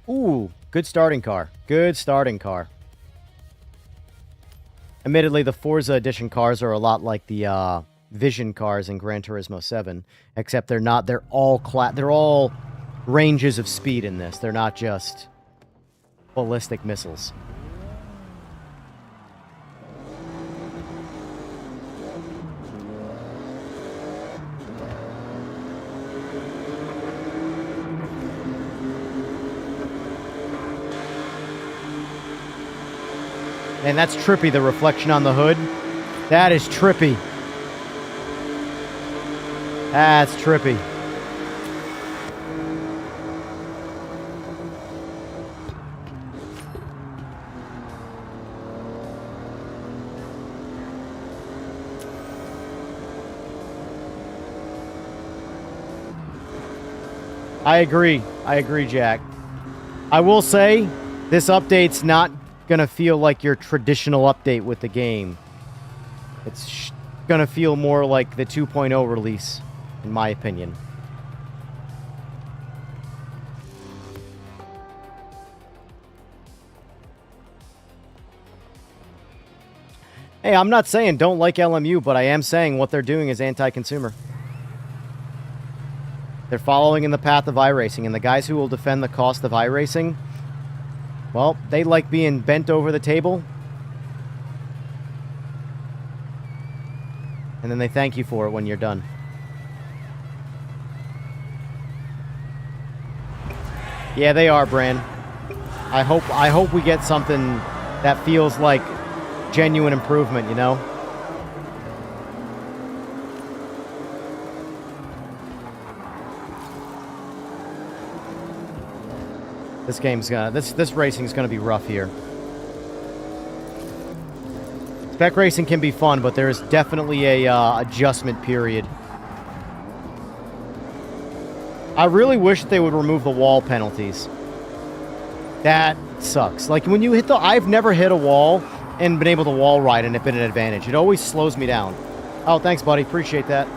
Ooh, good starting car. Good starting car. Admittedly, the Forza Edition cars are a lot like the Vision cars in Gran Turismo 7, except they're not. They're all ranges of speed in this. They're not just ballistic missiles. And that's trippy, the reflection on the hood. That is trippy. That's trippy. I agree, Jack. I will say, this update's not gonna feel like your traditional update with the game. It's gonna feel more like the 2.0 release, in my opinion. Hey, I'm not saying don't like LMU, but I am saying what they're doing is anti-consumer. They're following in the path of iRacing, and the guys who will defend the cost of iRacing, well, they like being bent over the table. And then they thank you for it when you're done. Yeah, they are, Bran. I hope we get something that feels like genuine improvement, you know? This racing's gonna be rough here. Spec racing can be fun, but there is definitely a adjustment period. I really wish they would remove the wall penalties. That sucks. Like when you hit I've never hit a wall and been able to wall ride and it been an advantage. It always slows me down. Oh, thanks, buddy. Appreciate that.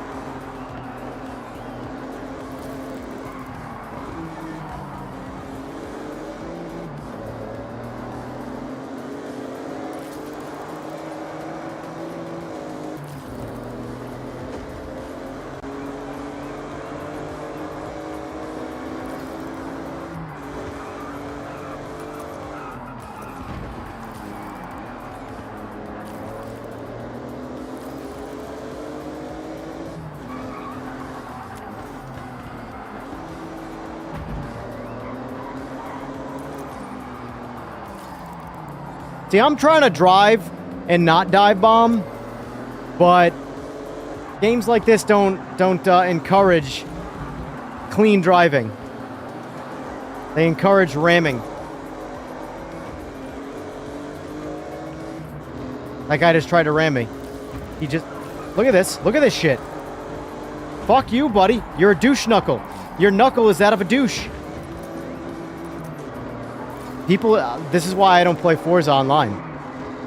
See, I'm trying to drive and not dive bomb, but games like this don't encourage clean driving. They encourage ramming. That guy just tried to ram me. He just... Look at this. Look at this shit. Fuck you, buddy. You're a douche knuckle. Your knuckle is that of a douche. People, this is why I don't play Forza online.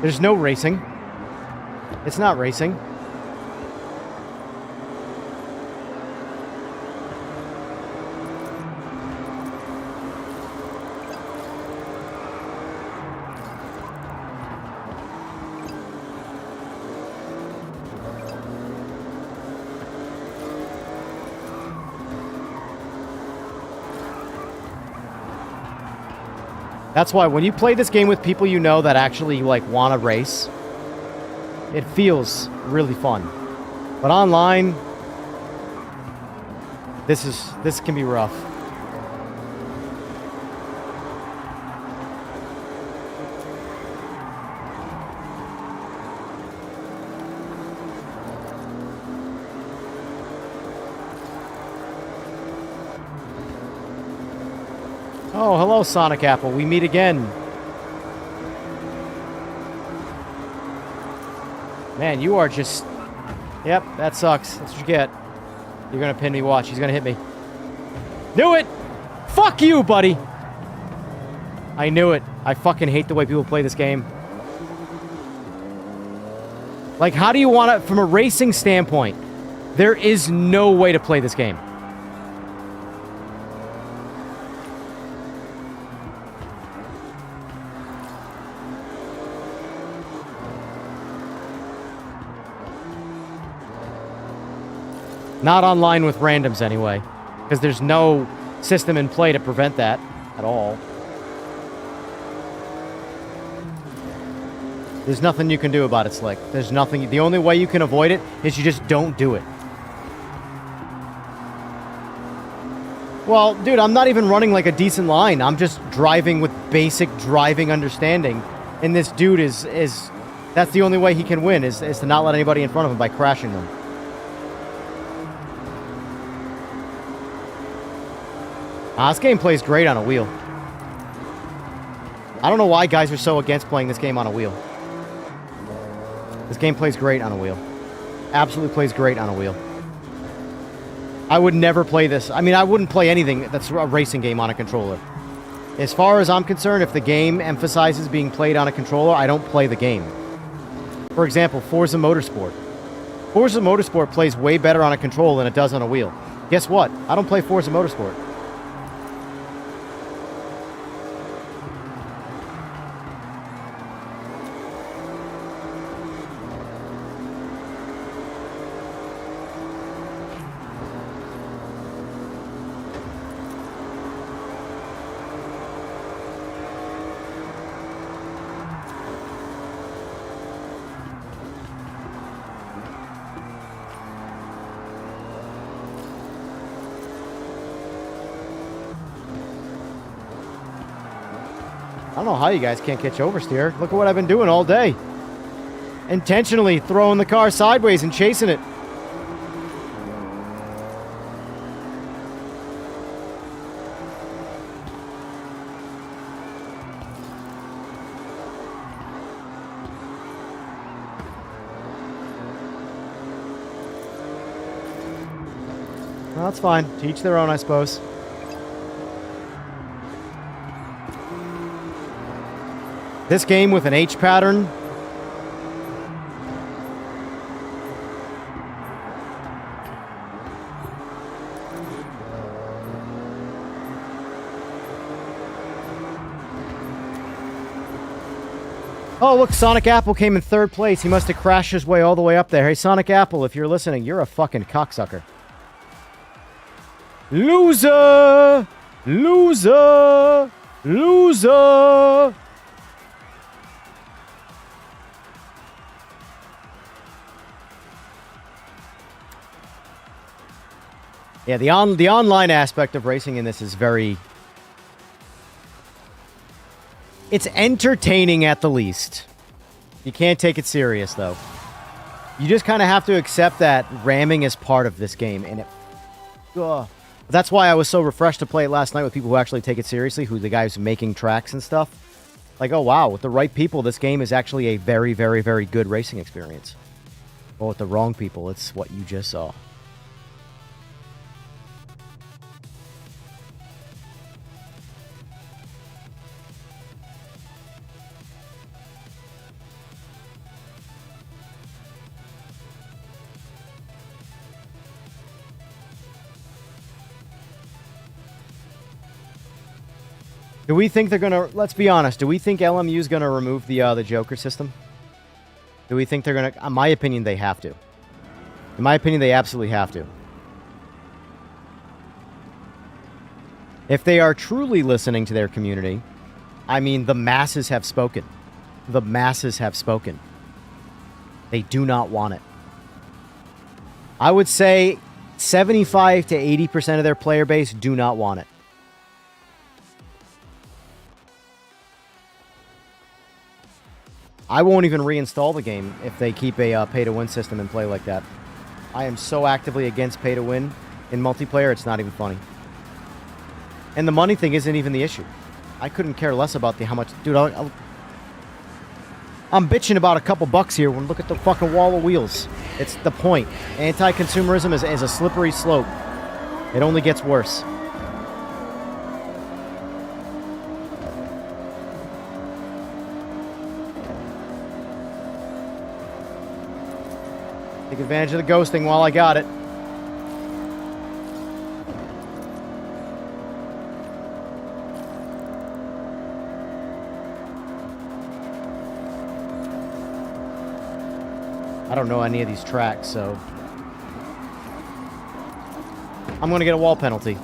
There's no racing. It's not racing. That's why when you play this game with people you know that actually like want to race, it feels really fun. But online, this can be rough. Oh, hello, Sonic Apple. We meet again. Man, you are just... Yep, that sucks. That's what you get. You're gonna pin me. Watch. He's gonna hit me. Knew it! Fuck you, buddy! I knew it. I fucking hate the way people play this game. Like, how do you want to... From a racing standpoint, there is no way to play this game. Not online with randoms, anyway. Because there's no system in play to prevent that at all. There's nothing you can do about it, Slick. There's nothing... The only way you can avoid it is you just don't do it. Well, dude, I'm not even running like a decent line. I'm just driving with basic driving understanding. And this dude is... That's the only way he can win, is to not let anybody in front of him by crashing them. This game plays great on a wheel. I don't know why guys are so against playing this game on a wheel. This game plays great on a wheel. Absolutely plays great on a wheel. I would never play this. I mean, I wouldn't play anything that's a racing game on a controller. As far as I'm concerned, if the game emphasizes being played on a controller, I don't play the game. For example, Forza Motorsport. Forza Motorsport plays way better on a controller than it does on a wheel. Guess what? I don't play Forza Motorsport. I don't know how you guys can't catch oversteer. Look at what I've been doing all day. Intentionally throwing the car sideways and chasing it. Well, that's fine. To each their own, I suppose. This game with an H pattern. Oh, look, Sonic Apple came in third place. He must have crashed his way all the way up there. Hey, Sonic Apple, if you're listening, you're a fucking cocksucker. Loser! Loser! Loser! Yeah, the online aspect of racing in this is very... It's entertaining at the least. You can't take it serious, though. You just kind of have to accept that ramming is part of this game, and it... That's why I was so refreshed to play it last night with people who actually take it seriously, who the guys making tracks and stuff. Like, oh wow, with the right people, this game is actually a very, very, very good racing experience. But with the wrong people, it's what you just saw. Do we think they're gonna? Let's be honest. Do we think LMU is gonna remove the Joker system? Do we think they're gonna? In my opinion, they have to. In my opinion, they absolutely have to. If they are truly listening to their community, I mean, the masses have spoken. The masses have spoken. They do not want it. I would say 75 to 80% of their player base do not want it. I won't even reinstall the game if they keep a pay-to-win system and play like that. I am so actively against pay-to-win in multiplayer, it's not even funny. And the money thing isn't even the issue. I couldn't care less about how much... Dude, I'm bitching about a couple bucks here when look at the fucking wall of wheels. It's the point. Anti-consumerism is a slippery slope. It only gets worse. Take advantage of the ghosting while I got it. I don't know any of these tracks, so I'm going to get a wall penalty.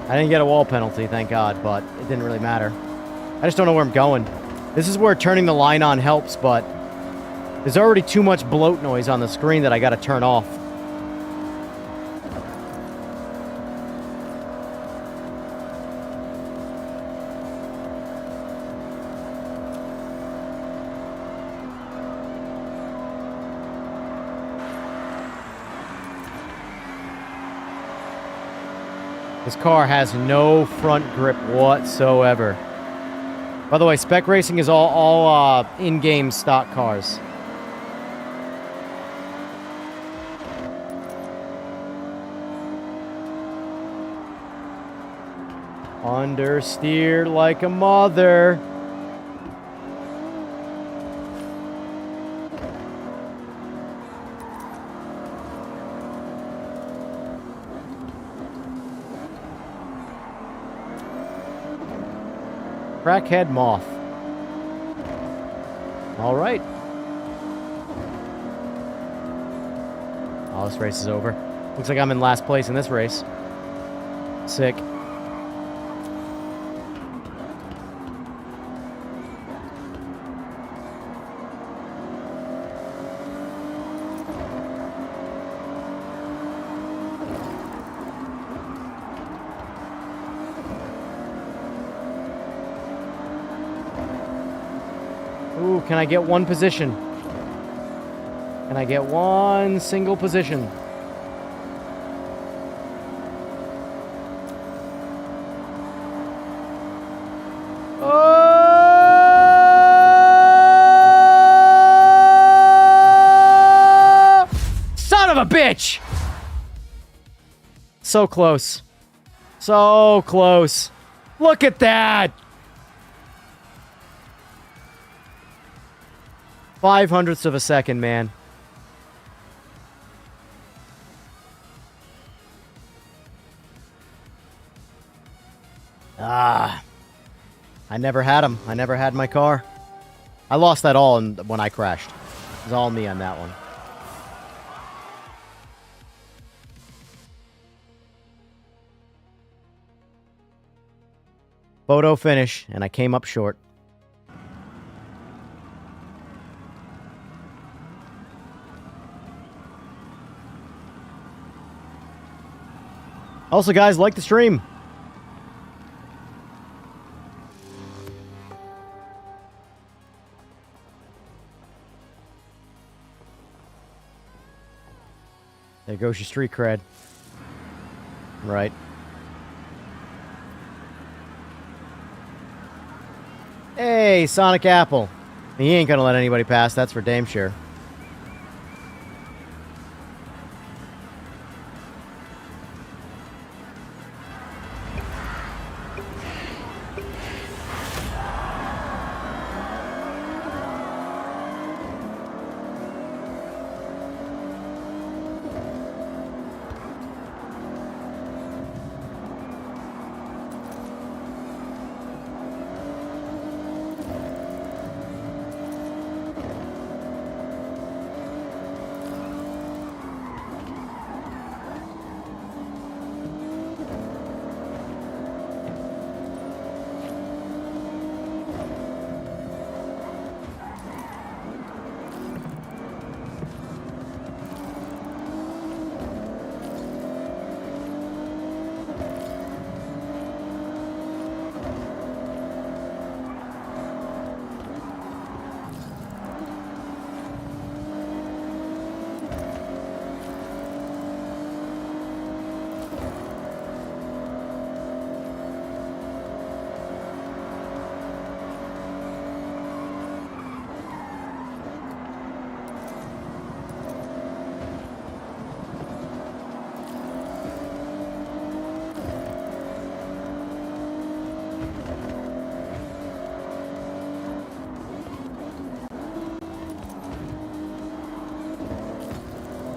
I didn't get a wall penalty, thank God, but it didn't really matter. I just don't know where I'm going. This is where turning the line on helps, but there's already too much bloat noise on the screen that I gotta turn off. This car has no front grip whatsoever. By the way, Spec Racing is all in-game stock cars. Understeered like a mother. Crackhead moth. All right. Oh, this race is over. Looks like I'm in last place in this race. Sick. Ooh, can I get one position? Can I get one single position? Oh! Son of a bitch! So close. So close. Look at that! 0.05 of a second, man. I never had him. I never had my car. I lost that all when I crashed. It was all me on that one. Photo finish, and I came up short. Also, guys, like the stream. There goes your street cred. Right. Hey, Sonic Apple. He ain't gonna let anybody pass, that's for damn sure.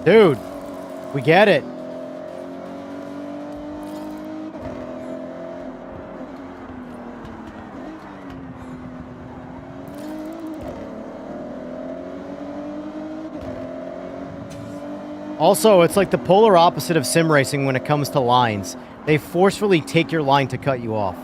Dude, we get it. Also, it's like the polar opposite of sim racing when it comes to lines. They forcefully take your line to cut you off.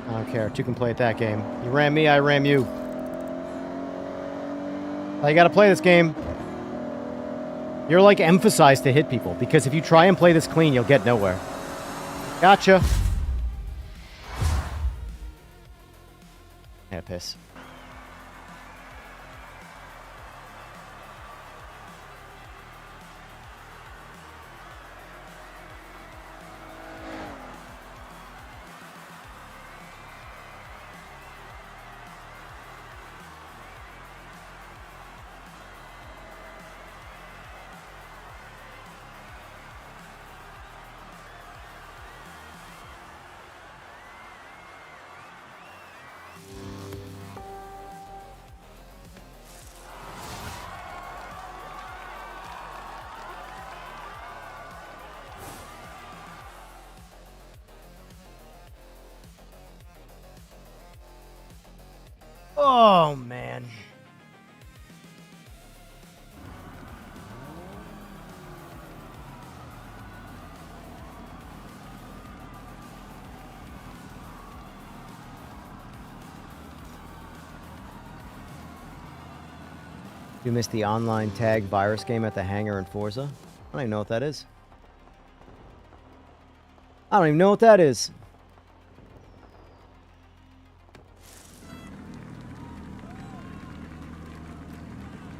I don't care. Two can play at that game. You ram me, I ram you. Now you gotta play this game. You're like emphasized to hit people, because if you try and play this clean, you'll get nowhere. Gotcha. Yeah, piss. Oh, man. You missed the online tag virus game at the hangar in Forza? I don't even know what that is. I don't even know what that is.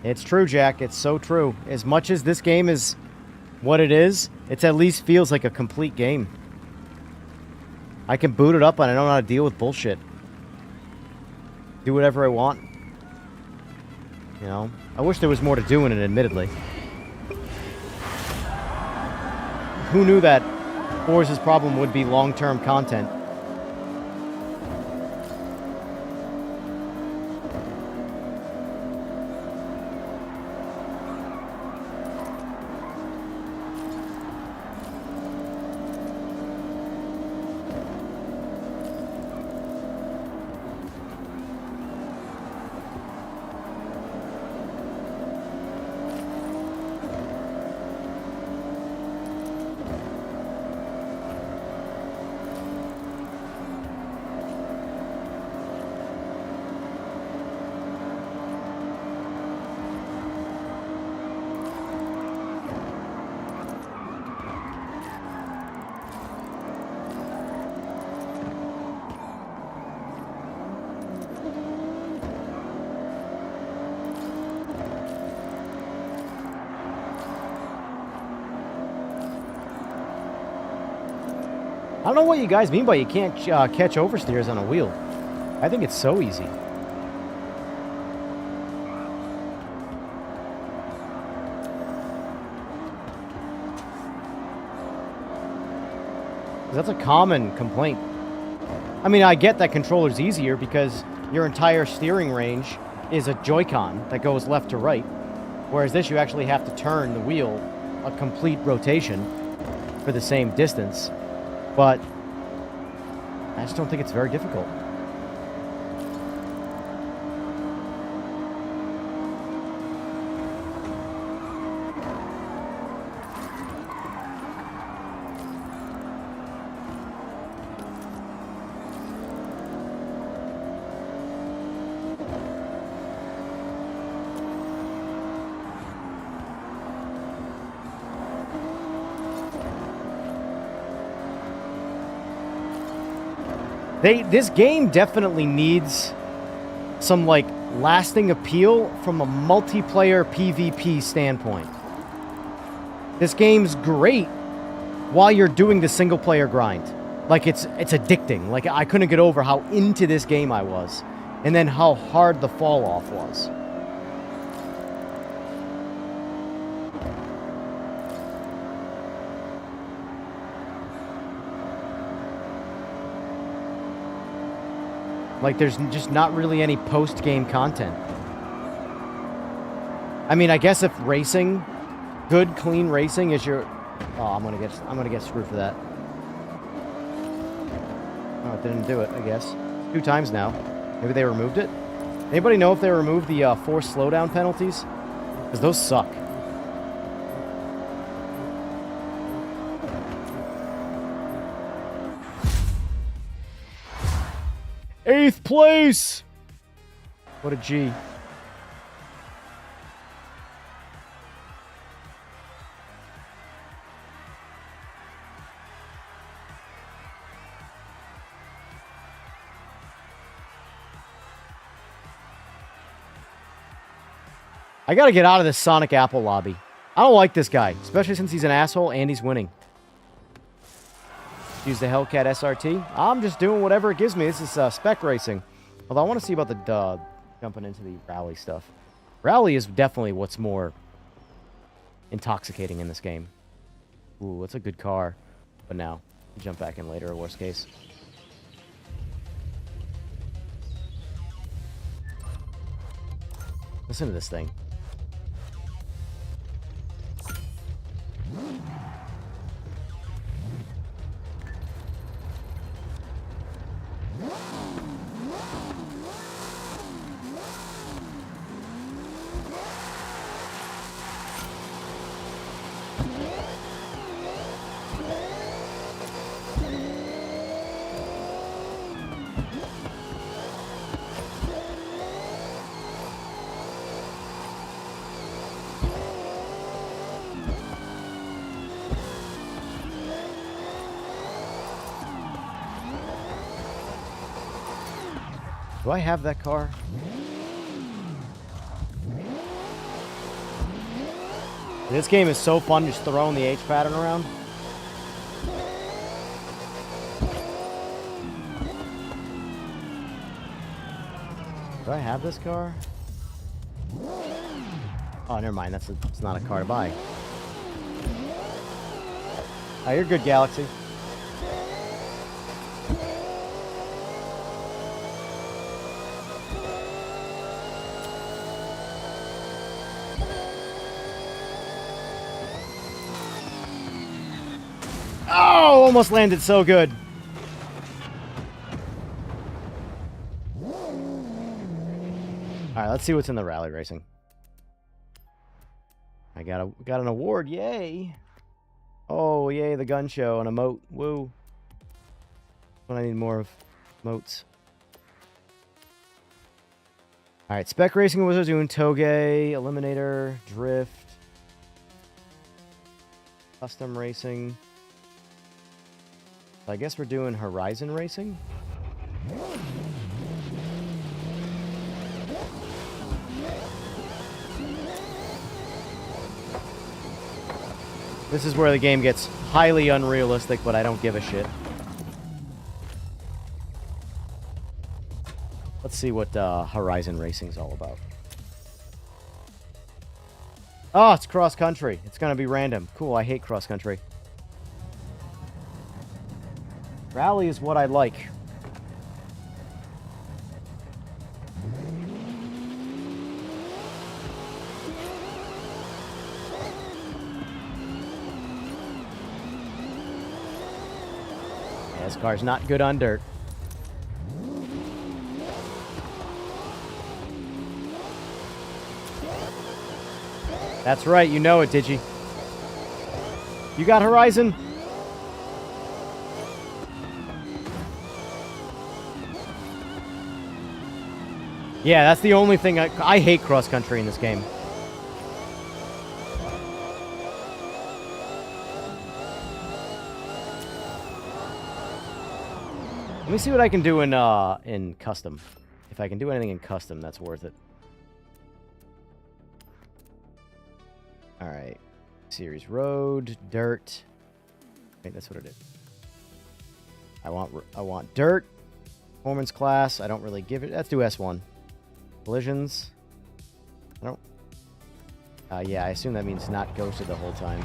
It's true, Jack. It's so true. As much as this game is what it is, it at least feels like a complete game. I can boot it up and I don't know how to deal with bullshit. Do whatever I want. You know? I wish there was more to do in it, admittedly. Who knew that Forza's problem would be long-term content? I don't know what you guys mean by you can't catch oversteers on a wheel. I think it's so easy. That's a common complaint. I mean, I get that controller's easier because your entire steering range is a Joy-Con that goes left to right. Whereas this, you actually have to turn the wheel a complete rotation for the same distance. But I just don't think it's very difficult. This game definitely needs some, like, lasting appeal from a multiplayer PvP standpoint. This game's great while you're doing the single-player grind. Like, it's addicting. Like, I couldn't get over how into this game I was. And then how hard the fall-off was. Like, there's just not really any post-game content. I mean, I guess if racing, good, clean racing is your... Oh, I'm gonna get screwed for that. Oh, it didn't do it, I guess. 2 times now. Maybe they removed it? Anybody know if they removed the forced slowdown penalties? Because those suck. Eighth place! What a G. I gotta get out of this Sonic Apple lobby. I don't like this guy, especially since he's an asshole and he's winning. Use the Hellcat SRT. I'm just doing whatever it gives me. This is spec racing. Although I want to see about the jumping into the rally stuff. Rally is definitely what's more intoxicating in this game. Ooh, it's a good car. But now, jump back in later, worst case. Listen to this thing. Do I have that car? This game is so fun just throwing the H pattern around. Do I have this car? Oh, never mind. It's not a car to buy. Oh, you're good, Galaxy. Oh, almost landed so good. Alright, let's see what's in the rally racing. I got an award, yay! Oh, yay, the gun show, an emote, woo. But I need more of emotes. Alright, spec racing was doing Toge, Eliminator, Drift, custom racing. I guess we're doing Horizon Racing. This is where the game gets highly unrealistic, but I don't give a shit. Let's see what Horizon Racing's all about. Oh, it's cross country. It's gonna be random. Cool, I hate cross country. Rally is what I like. Yeah, this car's not good on dirt. That's right, you know it, did you? You got Horizon? Yeah, that's the only thing I hate cross-country in this game. Let me see what I can do in custom. If I can do anything in custom, that's worth it. All right. Series road, dirt. Okay, that's what it is. I want dirt. Performance class. I don't really give it. Let's do S1. Collisions. I don't. Yeah, I assume that means not ghosted the whole time.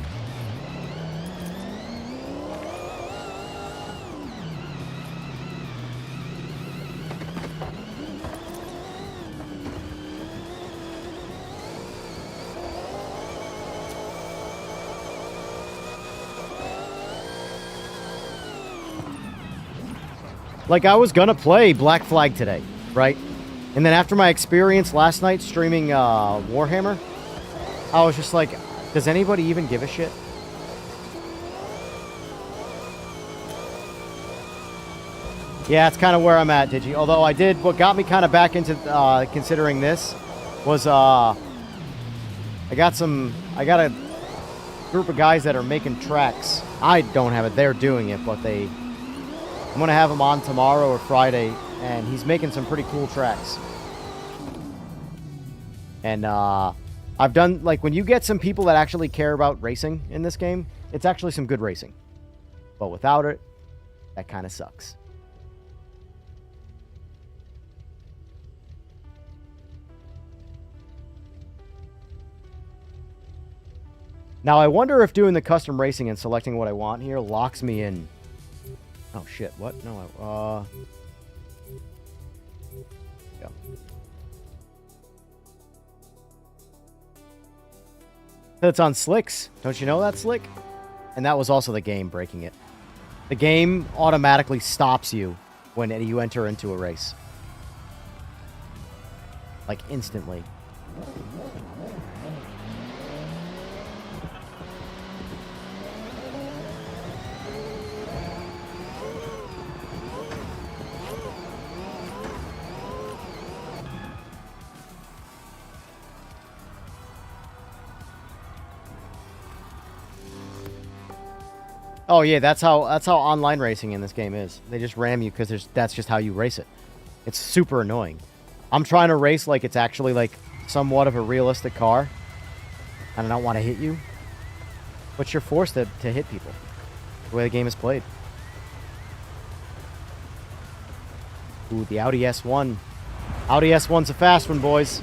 Like, I was gonna play Black Flag today, right? And then after my experience last night streaming Warhammer, I was just like, does anybody even give a shit? Yeah, it's kind of where I'm at, Digi. Although I did, what got me kind of back into considering this was I got a group of guys that are making tracks. I don't have it, they're doing it, but I'm going to have him on tomorrow or Friday, and he's making some pretty cool tracks. And I've done, like, when you get some people that actually care about racing in this game, it's actually some good racing. But without it, that kind of sucks. Now, I wonder if doing the custom racing and selecting what I want here locks me in. Oh, shit. What? No, yeah. It's on slicks. Don't you know that, Slick? And that was also the game breaking it. The game automatically stops you when you enter into a race. Like, instantly. Oh yeah, that's how online racing in this game is. They just ram you because that's just how you race it. It's super annoying. I'm trying to race like it's actually like somewhat of a realistic car, and I don't want to hit you. But you're forced to hit people. The way the game is played. Ooh, the Audi S1. Audi S1's a fast one, boys.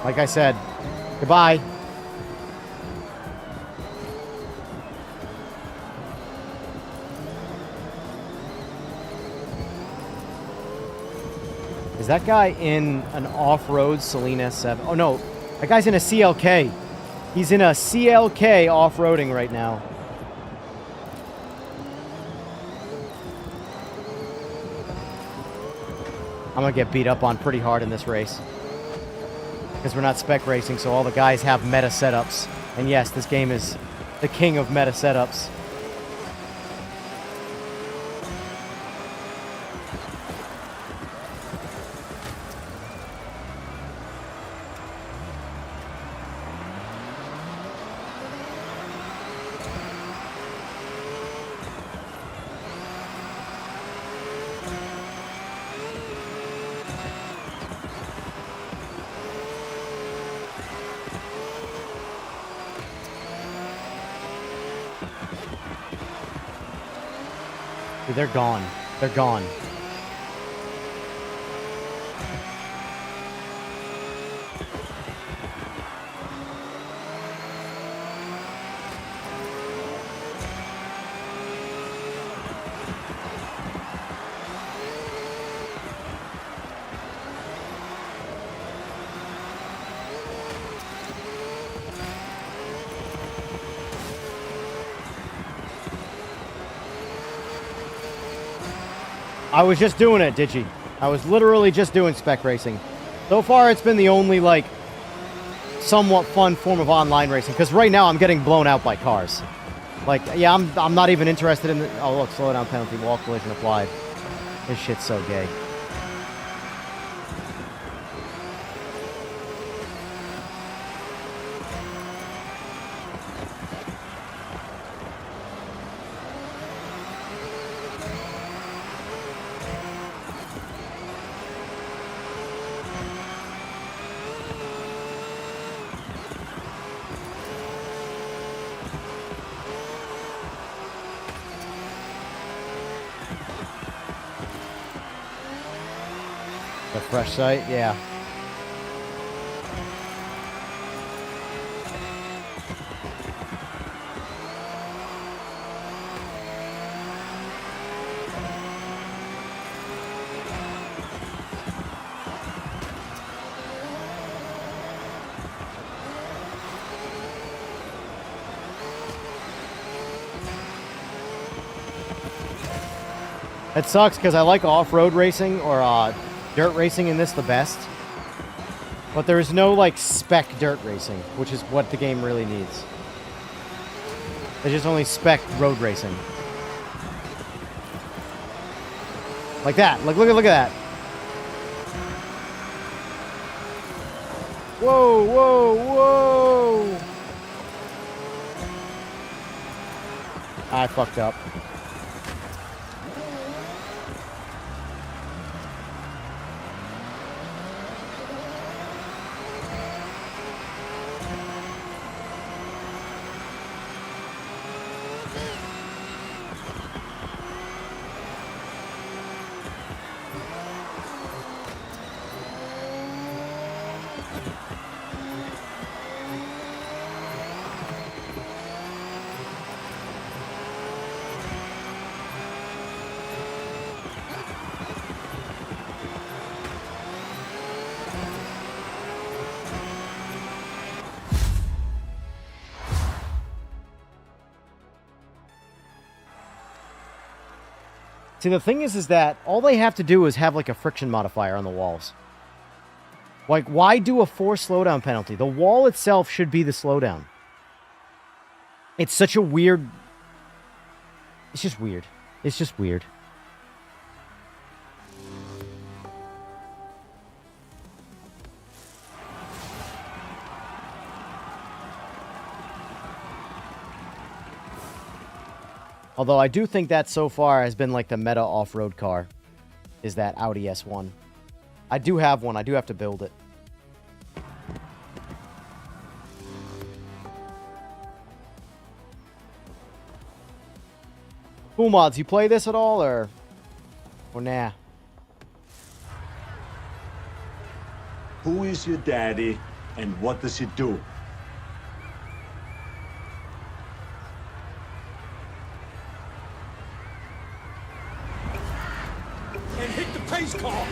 Like I said, goodbye. Is that guy in an off-road Celine S7? Oh, no. That guy's in a CLK. He's in a CLK off-roading right now. I'm going to get beat up on pretty hard in this race. Because we're not spec racing, so all the guys have meta setups. And yes, this game is the king of meta setups. Dude, they're gone. They're gone. I was just doing it, Digi. I was literally just doing spec racing. So far, it's been the only, like, somewhat fun form of online racing. Because right now, I'm getting blown out by cars. Like, yeah, I'm not even interested in the... Oh, look, slow down penalty, wall collision applied. This shit's so gay. The fresh site, yeah. It sucks because I like off-road racing or dirt racing in this the best. But there is no like spec dirt racing, which is what the game really needs. There's just only spec road racing. Like that. Look at that. Whoa, whoa, whoa. I fucked up. See, the thing is that all they have to do is have, like, a friction modifier on the walls. Like, why do a 4 slowdown penalty? The wall itself should be the slowdown. It's such a weird... It's just weird. It's just weird. Although I do think that so far has been like the meta off-road car, is that Audi S1. I do have one. I do have to build it. Cool Mods, you play this at all, or nah? Who is your daddy, and what does he do? Hit the pace car!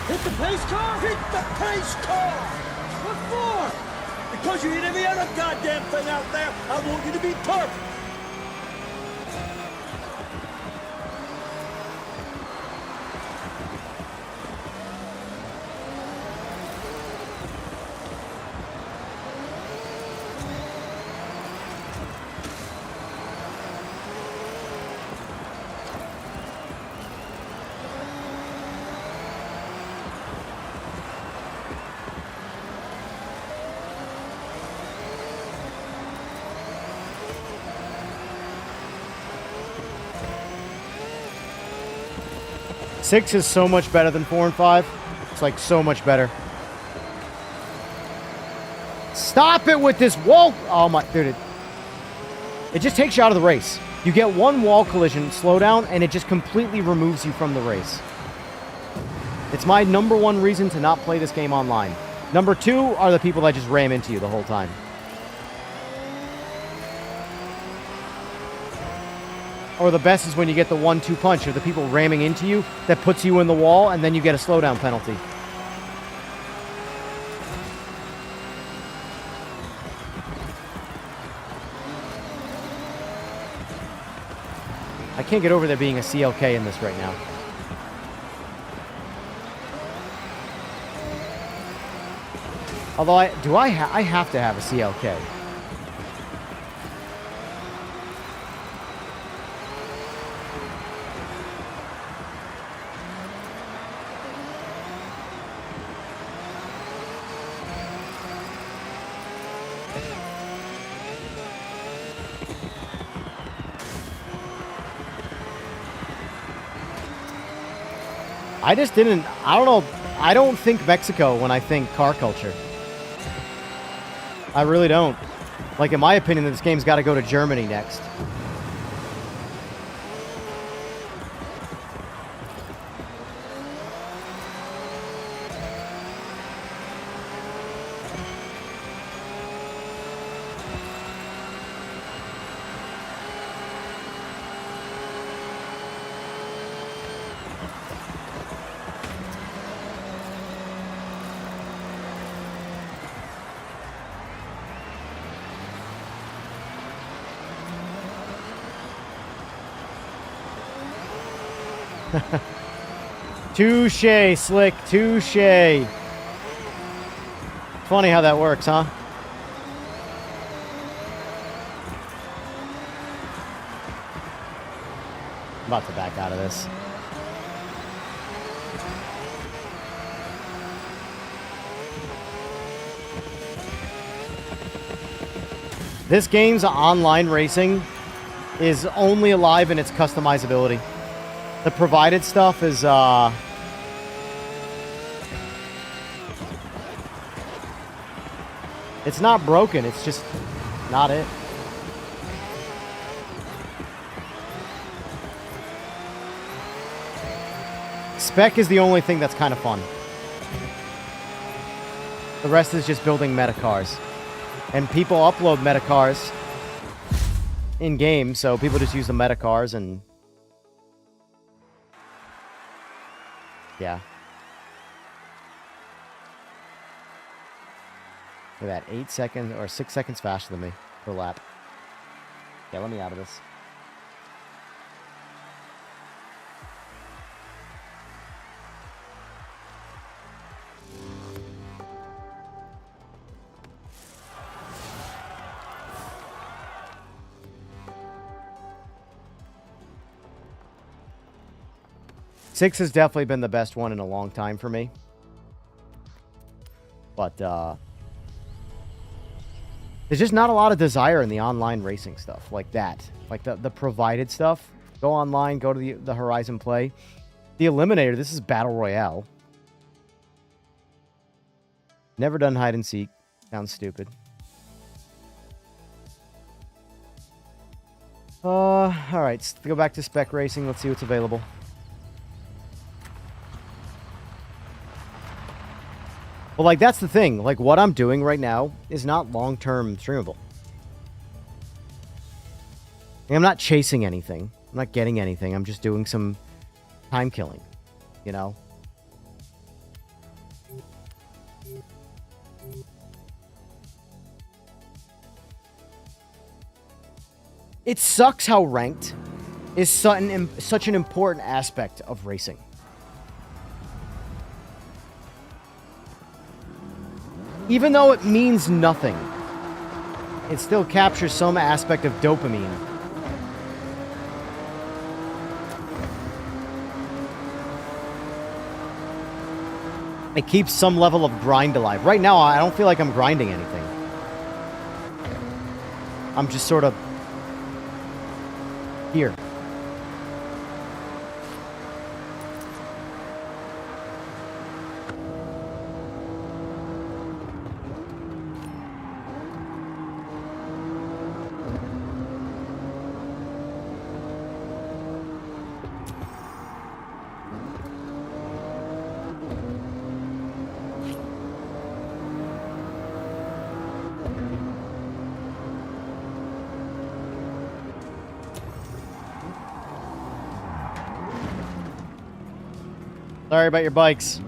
Hit the pace car! Hit the pace car! What for? Because you hit every other goddamn thing out there, I want you to be perfect! Six is so much better than 4 and 5. It's like so much better. Stop it with this wall. Oh my, dude. It just takes you out of the race. You get one wall collision, slow down, and it just completely removes you from the race. It's my number one reason to not play this game online. Number 2 are the people that just ram into you the whole time. Or the best is when you get the 1-2 punch, or the people ramming into you that puts you in the wall, and then you get a slowdown penalty. I can't get over there being a CLK in this right now. Although I have to have a CLK. I just didn't, I don't know, I don't think Mexico when I think car culture. I really don't. Like, in my opinion, this game's got to go to Germany next. Touche, Slick. Touche. Funny how that works, huh? I'm about to back out of this. This game's online racing is only alive in its customizability. The provided stuff is, it's not broken, it's just not it. Spec is the only thing that's kind of fun. The rest is just building meta cars. And people upload meta cars in game, so people just use the meta cars and yeah. Look at that, 8 seconds or 6 seconds faster than me per lap. Yeah, let me out of this. Six has definitely been the best one in a long time for me. But, there's just not a lot of desire in the online racing stuff like that. Like the provided stuff. Go online, go to the Horizon play. The Eliminator, this is Battle Royale. Never done hide and seek. Sounds stupid. Alright, let's go back to spec racing. Let's see what's available. Well, like, that's the thing. Like, what I'm doing right now is not long-term streamable. I'm not chasing anything. I'm not getting anything. I'm just doing some time killing, you know? It sucks how ranked is such an important aspect of racing. Even though it means nothing, it still captures some aspect of dopamine. It keeps some level of grind alive. Right now, I don't feel like I'm grinding anything. I'm just sort of here. Sorry about your bikes.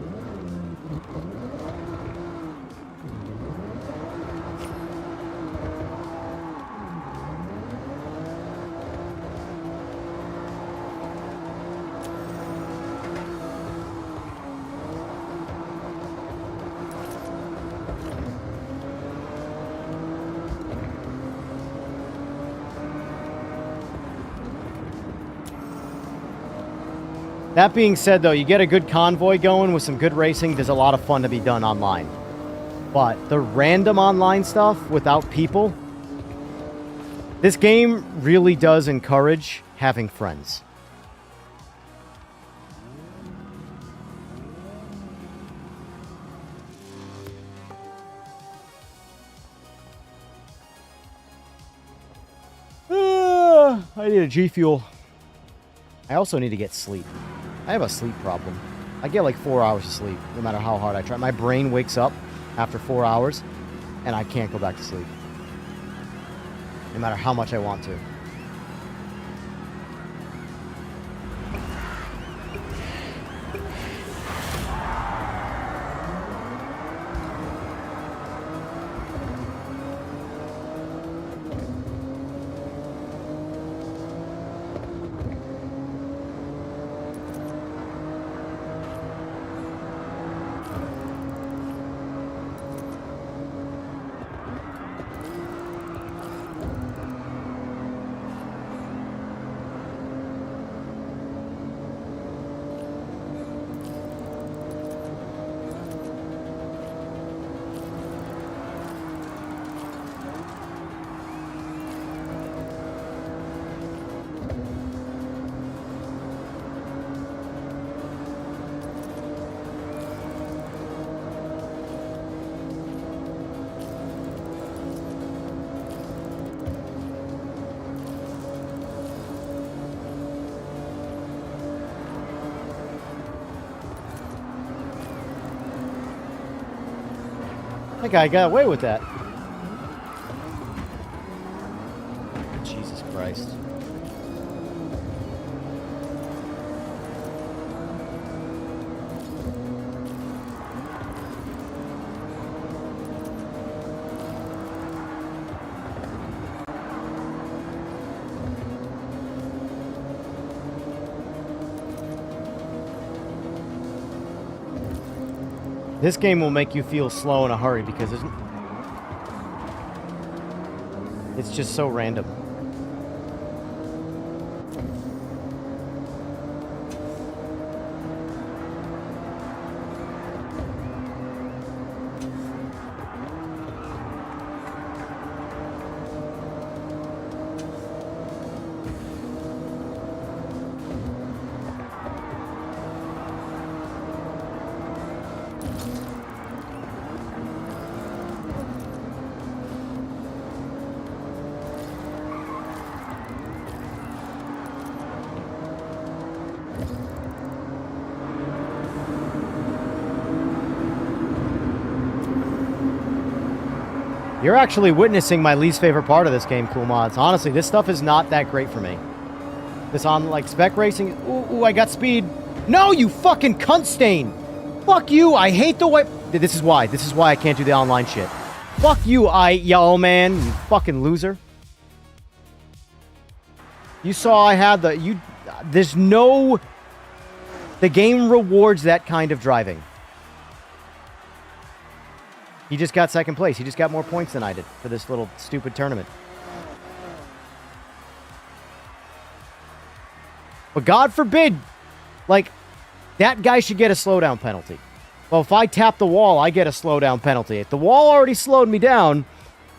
That being said, though, you get a good convoy going with some good racing, there's a lot of fun to be done online. But the random online stuff without people, this game really does encourage having friends. I need a G Fuel. I also need to get sleep. I have a sleep problem. I get like 4 hours of sleep, no matter how hard I try. My brain wakes up after 4 hours, and I can't go back to sleep. No matter how much I want to. That guy got away with that. Jesus Christ. This game will make you feel slow in a hurry because it's just so random. You're actually witnessing my least favorite part of this game, Cool Mods. Honestly, this stuff is not that great for me. This on, like, spec racing. Ooh, I got speed. No, you fucking cunt stain. Fuck you. I hate the way... This is why. This is why I can't do the online shit. Fuck you, yo, man. You fucking loser. You saw I had the... There's no... The game rewards that kind of driving. He just got second place. He just got more points than I did for this little stupid tournament. But God forbid, like, that guy should get a slowdown penalty. Well, if I tap the wall, I get a slowdown penalty. The wall already slowed me down,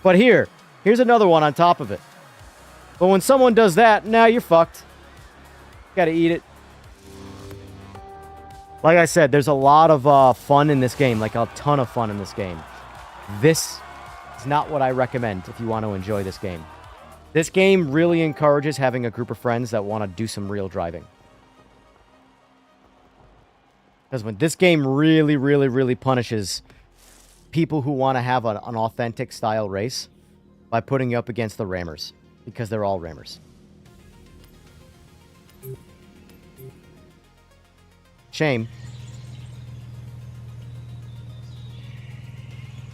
but here's another one on top of it. But when someone does that, now you're fucked. Gotta eat it. Like I said, there's a lot of fun in this game, like a ton of fun in this game. This is not what I recommend if you want to enjoy this game. This game really encourages having a group of friends that want to do some real driving. Because when this game really, really, really punishes people who want to have an authentic style race by putting you up against the rammers. Because they're all rammers. Shame.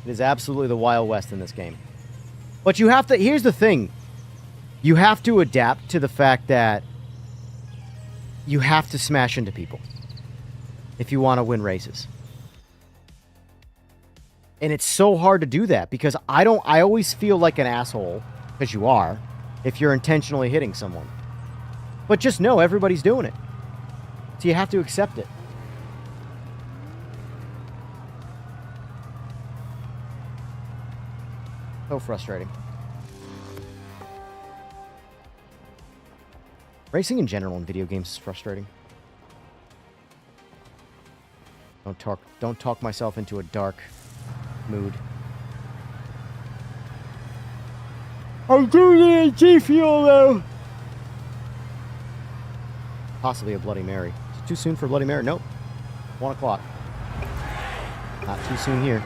It is absolutely the Wild West in this game. But you have to... Here's the thing. You have to adapt to the fact that you have to smash into people if you want to win races. And it's so hard to do that because I always feel like an asshole, because you are, if you're intentionally hitting someone. But just know everybody's doing it. So you have to accept it. So frustrating. Racing in general in video games is frustrating. Don't talk myself into a dark mood. I'm doing the G fuel though. Possibly a Bloody Mary. Is it too soon for Bloody Mary? Nope. 1 o'clock. Not too soon here.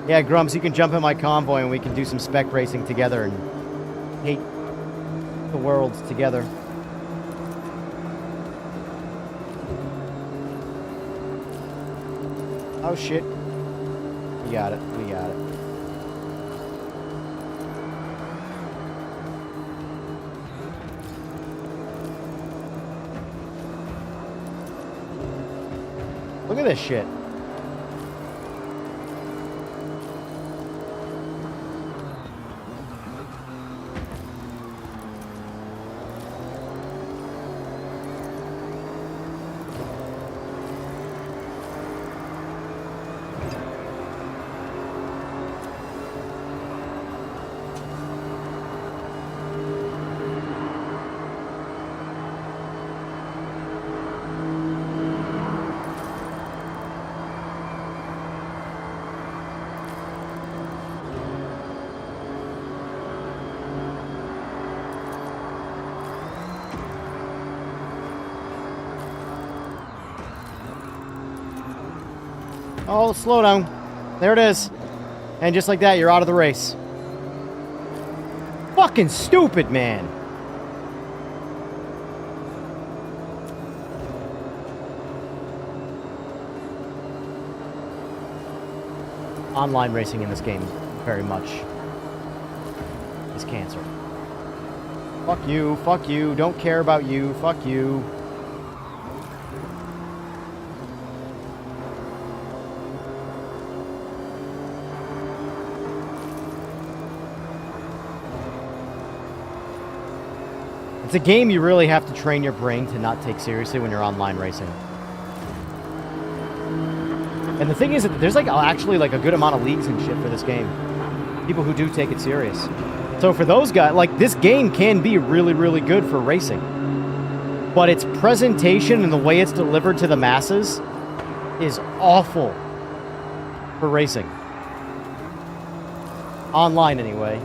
Yeah, Grumps, you can jump in my convoy and we can do some spec racing together and hate the worlds together. Oh shit. We got it. We got it. Look at this shit. Oh, slow down. There it is. And just like that, you're out of the race. Fucking stupid, man. Online racing in this game very much is cancer. Fuck you, don't care about you, fuck you. It's a game you really have to train your brain to not take seriously when you're online racing. And the thing is that there's like actually like a good amount of leagues and shit for this game. People who do take it serious. So for those guys, like this game can be really, really good for racing. But its presentation and the way it's delivered to the masses is awful for racing. Online anyway.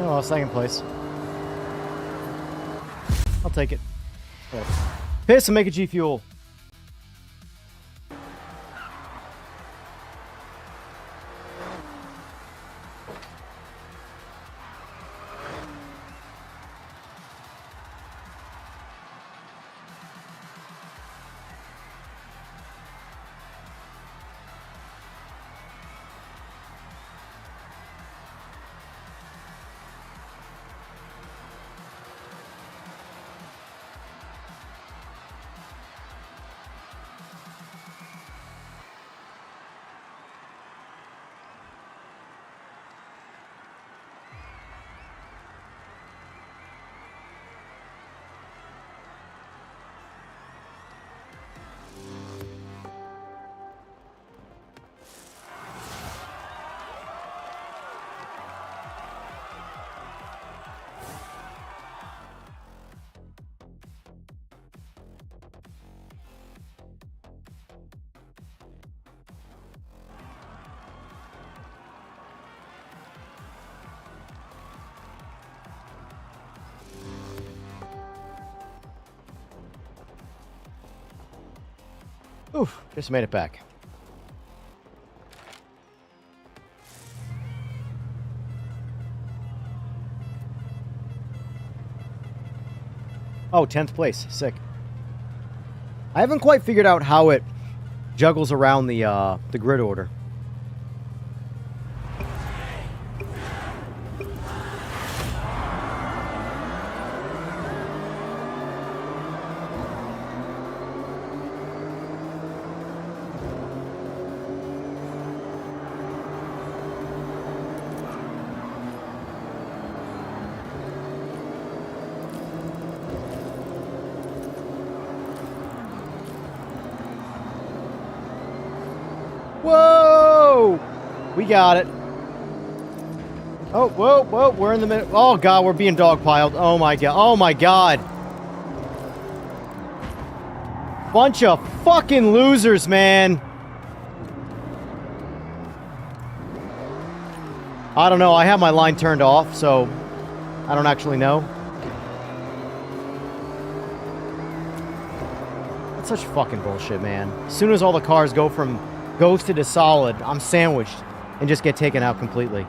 Oh, second place. I'll take it. Piss and make a G Fuel. Oof, just made it back. Oh, 10th place. Sick. I haven't quite figured out how it juggles around the grid order. Whoa! We got it. Oh, whoa, whoa, we're in the middle. Oh, God, we're being dogpiled. Oh, my God. Oh, my God. Bunch of fucking losers, man. I don't know. I have my line turned off, so I don't actually know. That's such fucking bullshit, man. As soon as all the cars go from ghosted to solid, I'm sandwiched and just get taken out completely.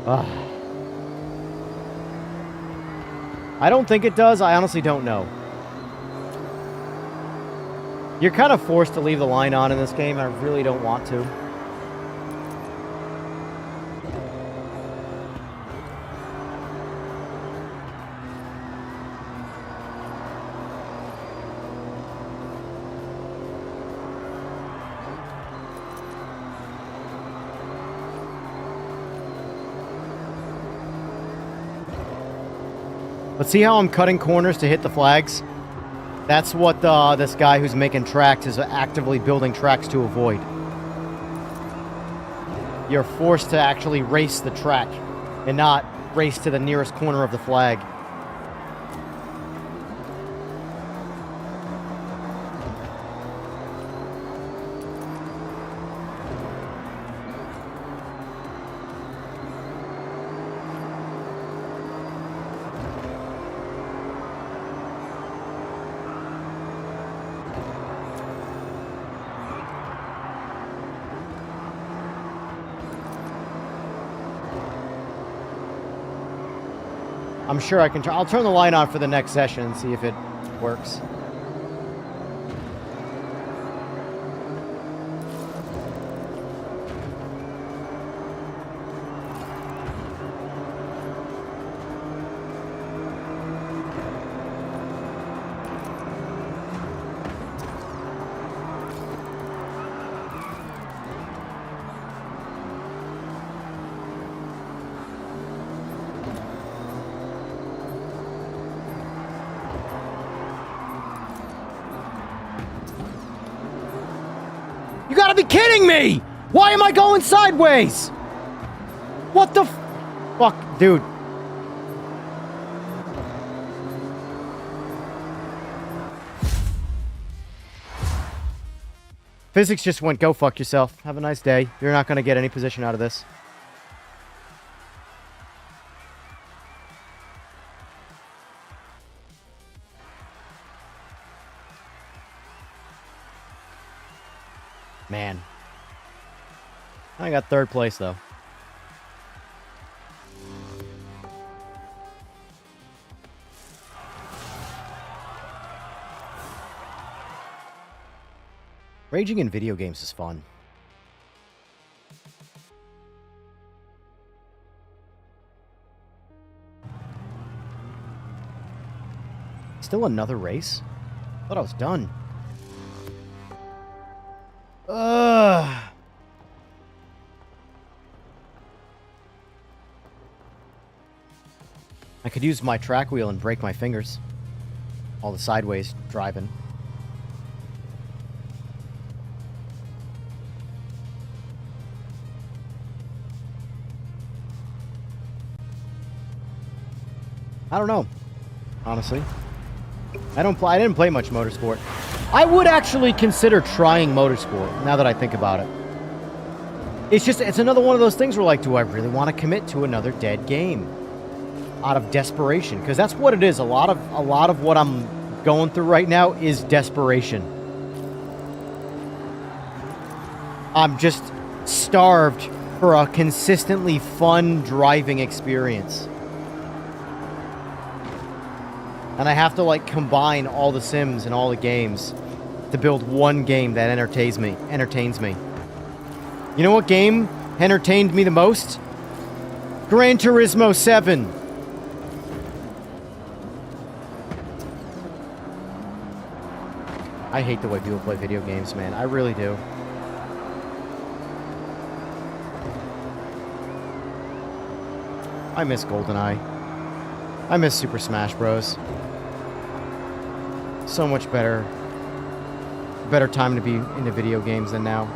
Ugh. I don't think it does. I honestly don't know. You're kind of forced to leave the line on in this game. I really don't want to. But see how I'm cutting corners to hit the flags? That's what this guy who's making tracks is actively building tracks to avoid. You're forced to actually race the track and not race to the nearest corner of the flag. I'm sure I can I'll turn the line on for the next session and see if it works. You gotta be kidding me! Why am I going sideways? What the fuck, dude? Physics just went, go fuck yourself. Have a nice day. You're not gonna get any position out of this. Man. I got third place, though. Raging in video games is fun. Still another race? Thought I was done. I could use my track wheel and break my fingers. All the sideways driving. I don't know, honestly. I didn't play much motorsport. I would actually consider trying motorsport, now that I think about it. It's another one of those things where, like, do I really want to commit to another dead game? Out of desperation, because that's what it is. A lot of what I'm going through right now is desperation. I'm just starved for a consistently fun driving experience. And I have to, like, combine all the sims and all the games to build one game that entertains me. You know what game entertained me the most? Gran Turismo 7. I hate the way people play video games, man. I really do. I miss GoldenEye. I miss Super Smash Bros. So much better. Better time to be into video games than now.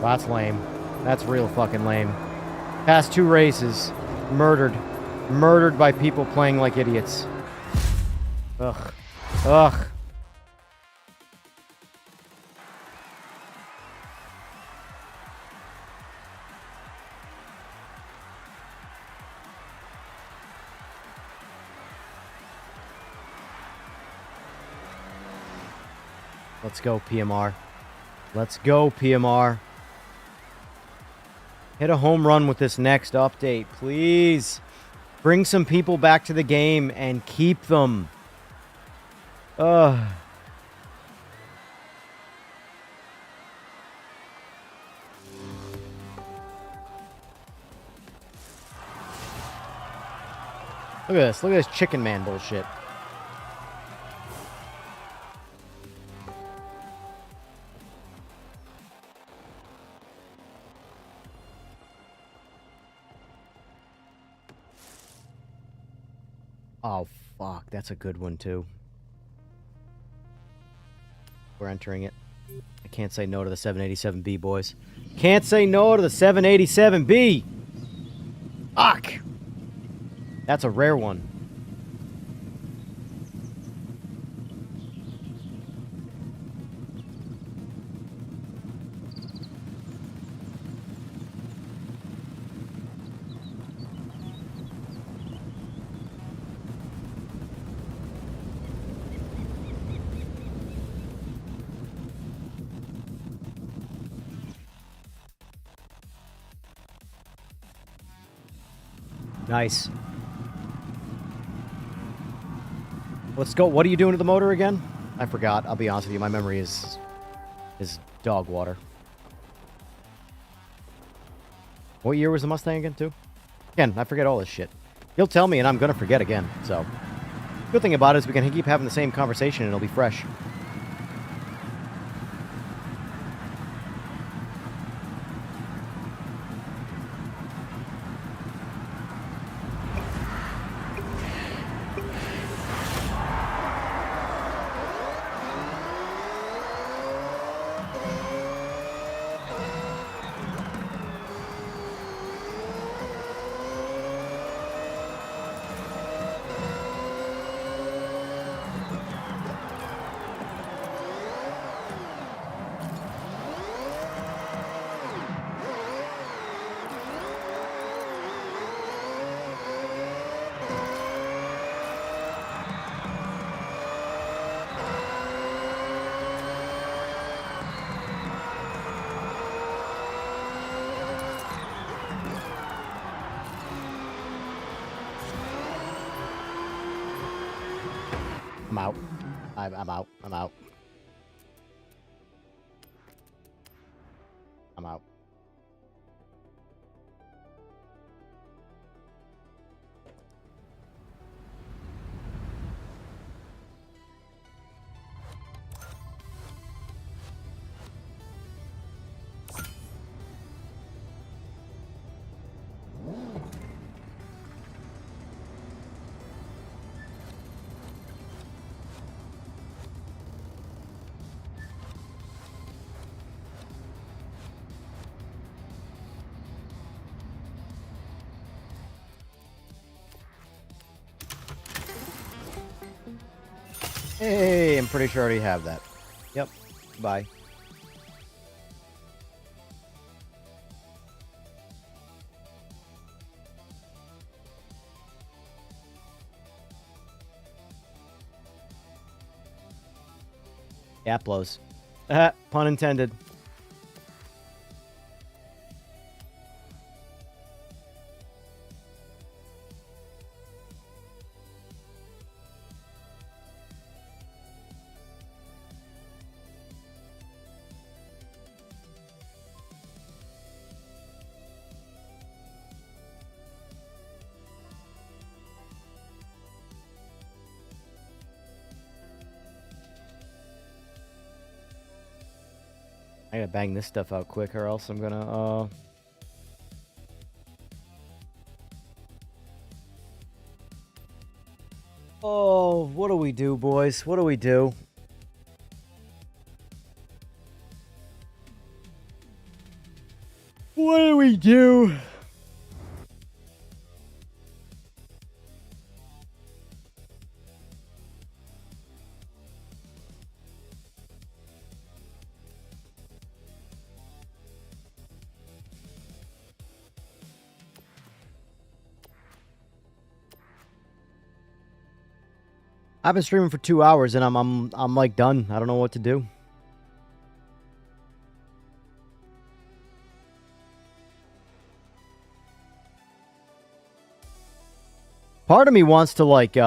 That's lame. That's real fucking lame. Past 2 races. Murdered. Murdered by people playing like idiots. Ugh. Ugh. Let's go, PMR. Let's go, PMR. Hit a home run with this next update, please. Bring some people back to the game and keep them. Ugh. Look at this. Look at this chicken man bullshit. Oh, fuck. That's a good one, too. We're entering it. I can't say no to the 787B, boys. Can't say no to the 787B! Fuck! That's a rare one. Nice. Let's go. What are you doing to the motor again? I forgot. I'll be honest with you. My memory is dog water. What year was the Mustang again, too? Again, I forget all this shit. You'll tell me, and I'm going to forget again. So, good thing about it is we can keep having the same conversation, and it'll be fresh. I'm out. I'm out. I'm out. I'm out. Hey, I'm pretty sure I already have that. Yep. Bye. Gap blows. Pun intended. I gotta bang this stuff out quick or else I'm gonna, Oh, what do we do, boys? What do we do? What do we do? I've been streaming for 2 hours and I'm like done. I don't know what to do. Part of me wants to like take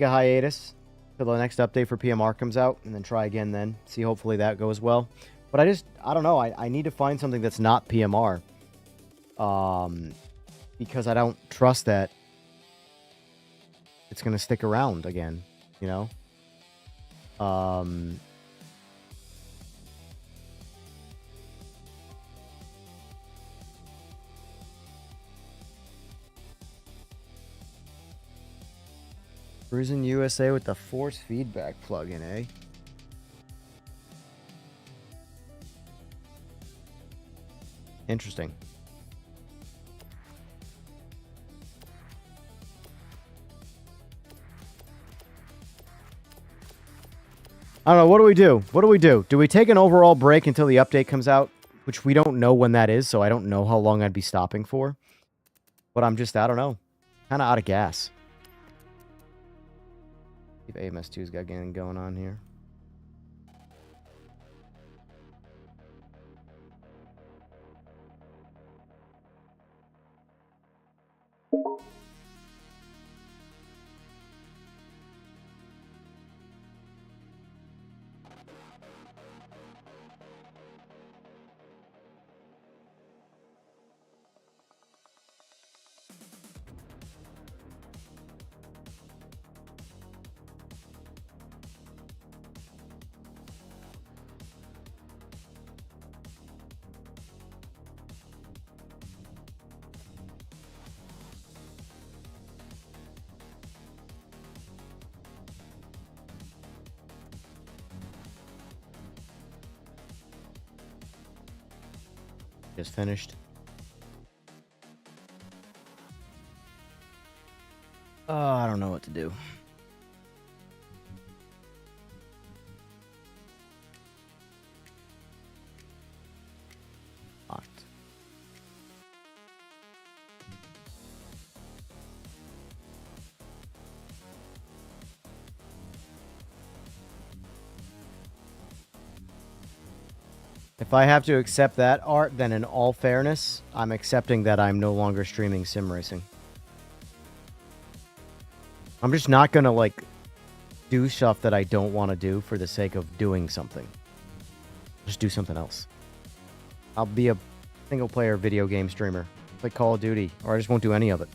a hiatus till the next update for PMR comes out and then try again then. See, hopefully that goes well. But I don't know. I need to find something that's not PMR. Because I don't trust that it's going to stick around again, you know? Cruising USA with the force feedback plugin, eh? Interesting. I don't know. What do we do? What do we do? Do we take an overall break until the update comes out? Which we don't know when that is, so I don't know how long I'd be stopping for. But I'm just, I don't know. Kind of out of gas. See if AMS2's got anything going on here. Just finished. I don't know what to do. Locked. If I have to accept that art, then in all fairness, I'm accepting that I'm no longer streaming sim racing. I'm just not gonna, like, do stuff that I don't want to do for the sake of doing something. Just do something else. I'll be a single-player video game streamer. Like Call of Duty, or I just won't do any of it.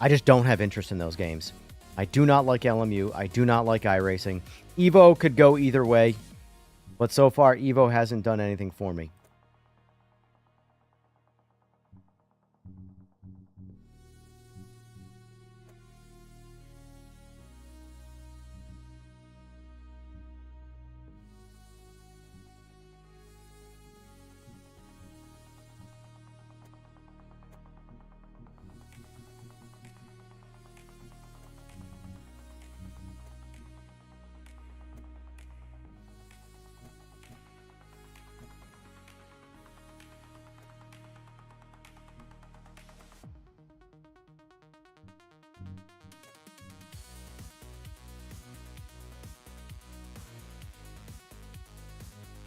I just don't have interest in those games. I do not like LMU. I do not like iRacing. Evo could go either way, but so far Evo hasn't done anything for me.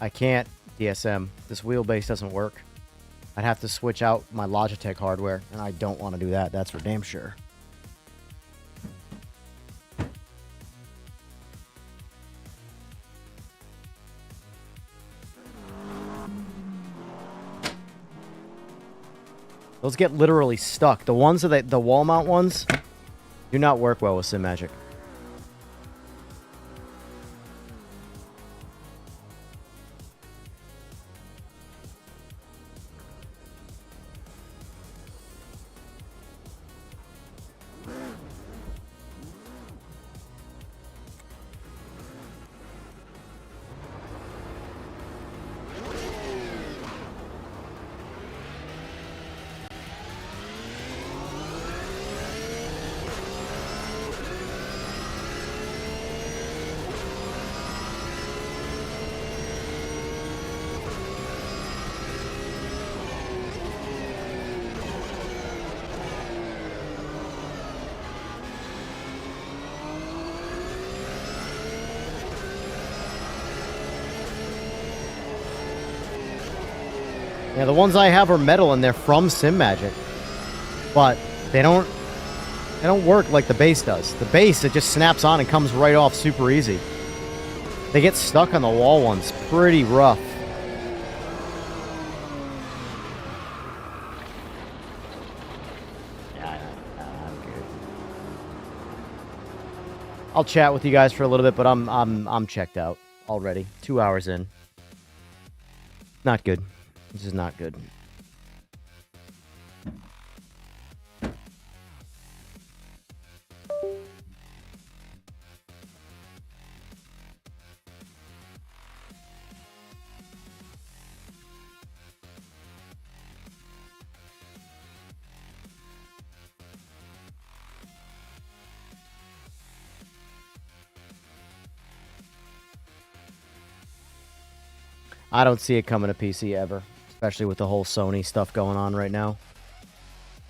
I can't DSM. This wheelbase doesn't work. I'd have to switch out my Logitech hardware, and I don't want to do that. That's for damn sure. Those get literally stuck. The ones that the wall mount ones do not work well with Simagic. Yeah, the ones I have are metal and they're from Simagic, but they don't work like the base does. The base, it just snaps on and comes right off super easy. They get stuck on the wall ones pretty rough. I'm good. I'll chat with you guys for a little bit, but I'm checked out already. 2 hours in. Not good. This is not good. I don't see it coming to PC ever. Especially with the whole Sony stuff going on right now.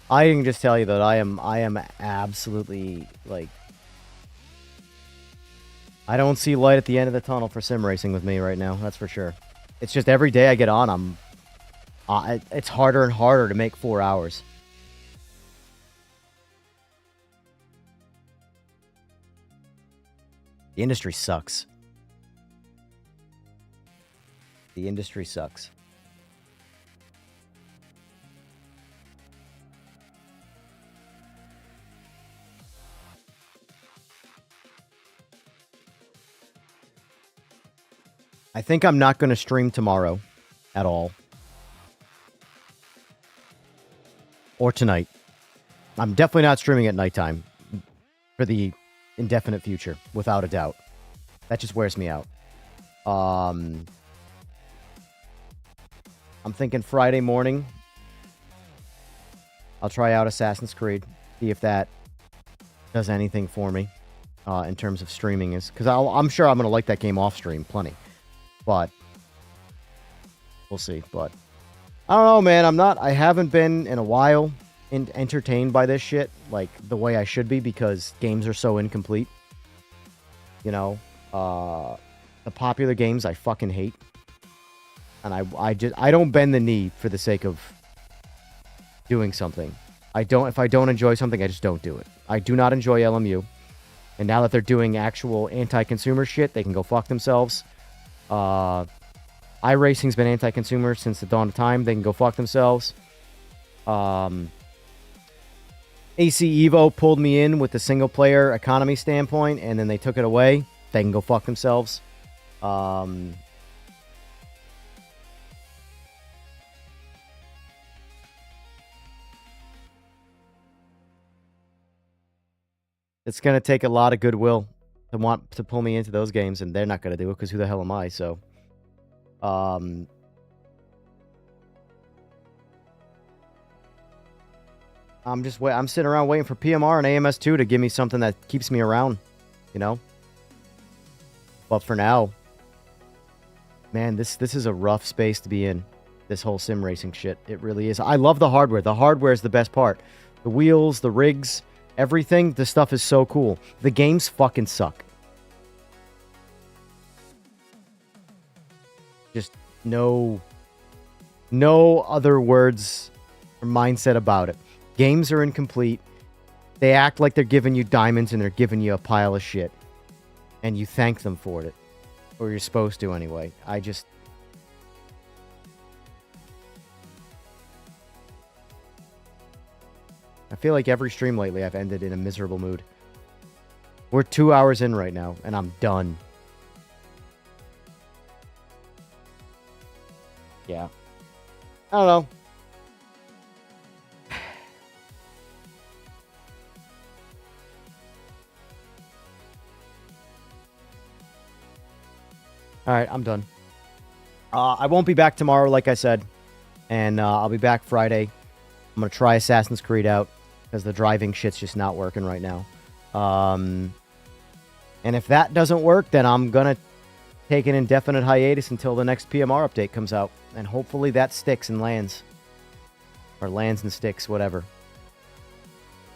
I can just tell you that I am absolutely, like, I don't see light at the end of the tunnel for sim racing with me right now. That's for sure. It's just every day I get on, it's harder and harder to make 4 hours. The industry sucks. The industry sucks. I think I'm not going to stream tomorrow at all. Or tonight. I'm definitely not streaming at nighttime for the indefinite future, without a doubt. That just wears me out. I'm thinking Friday morning. I'll try out Assassin's Creed, see if that does anything for me in terms of streaming. Because I'm sure I'm going to like that game off stream plenty. But we'll see. But I don't know, man. I haven't been in a while entertained by this shit like the way I should be because games are so incomplete. You know, the popular games I fucking hate. And I don't bend the knee for the sake of doing something. If I don't enjoy something, I just don't do it. I do not enjoy LMU. And now that they're doing actual anti-consumer shit, they can go fuck themselves. iRacing's been anti-consumer since the dawn of time. They can go fuck themselves. AC Evo pulled me in with the single-player economy standpoint, and then they took it away. They can go fuck themselves. It's going to take a lot of goodwill to want to pull me into those games, and they're not going to do it because who the hell am I? So, I'm sitting around waiting for PMR and AMS2 to give me something that keeps me around, you know? But for now, man, this is a rough space to be in, this whole sim racing shit. It really is. I love the hardware. The hardware is the best part. The wheels, the rigs, everything, the stuff is so cool. The games fucking suck. Just no other words or mindset about it. Games are incomplete. They act like they're giving you diamonds and they're giving you a pile of shit. And you thank them for it. Or you're supposed to anyway. I feel like every stream lately I've ended in a miserable mood. We're 2 hours in right now, and I'm done. Yeah. I don't know. Alright, I'm done. I won't be back tomorrow, like I said. And I'll be back Friday. I'm going to try Assassin's Creed out, because the driving shit's just not working right now. And if that doesn't work, then I'm going to take an indefinite hiatus until the next PMR update comes out. And hopefully that sticks and lands. Or lands and sticks, whatever.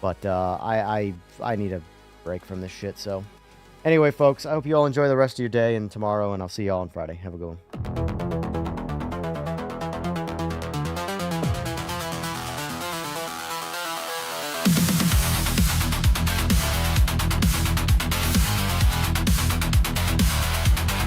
But I need a break from this shit, so... Anyway, folks, I hope you all enjoy the rest of your day and tomorrow, and I'll see you all on Friday. Have a good one.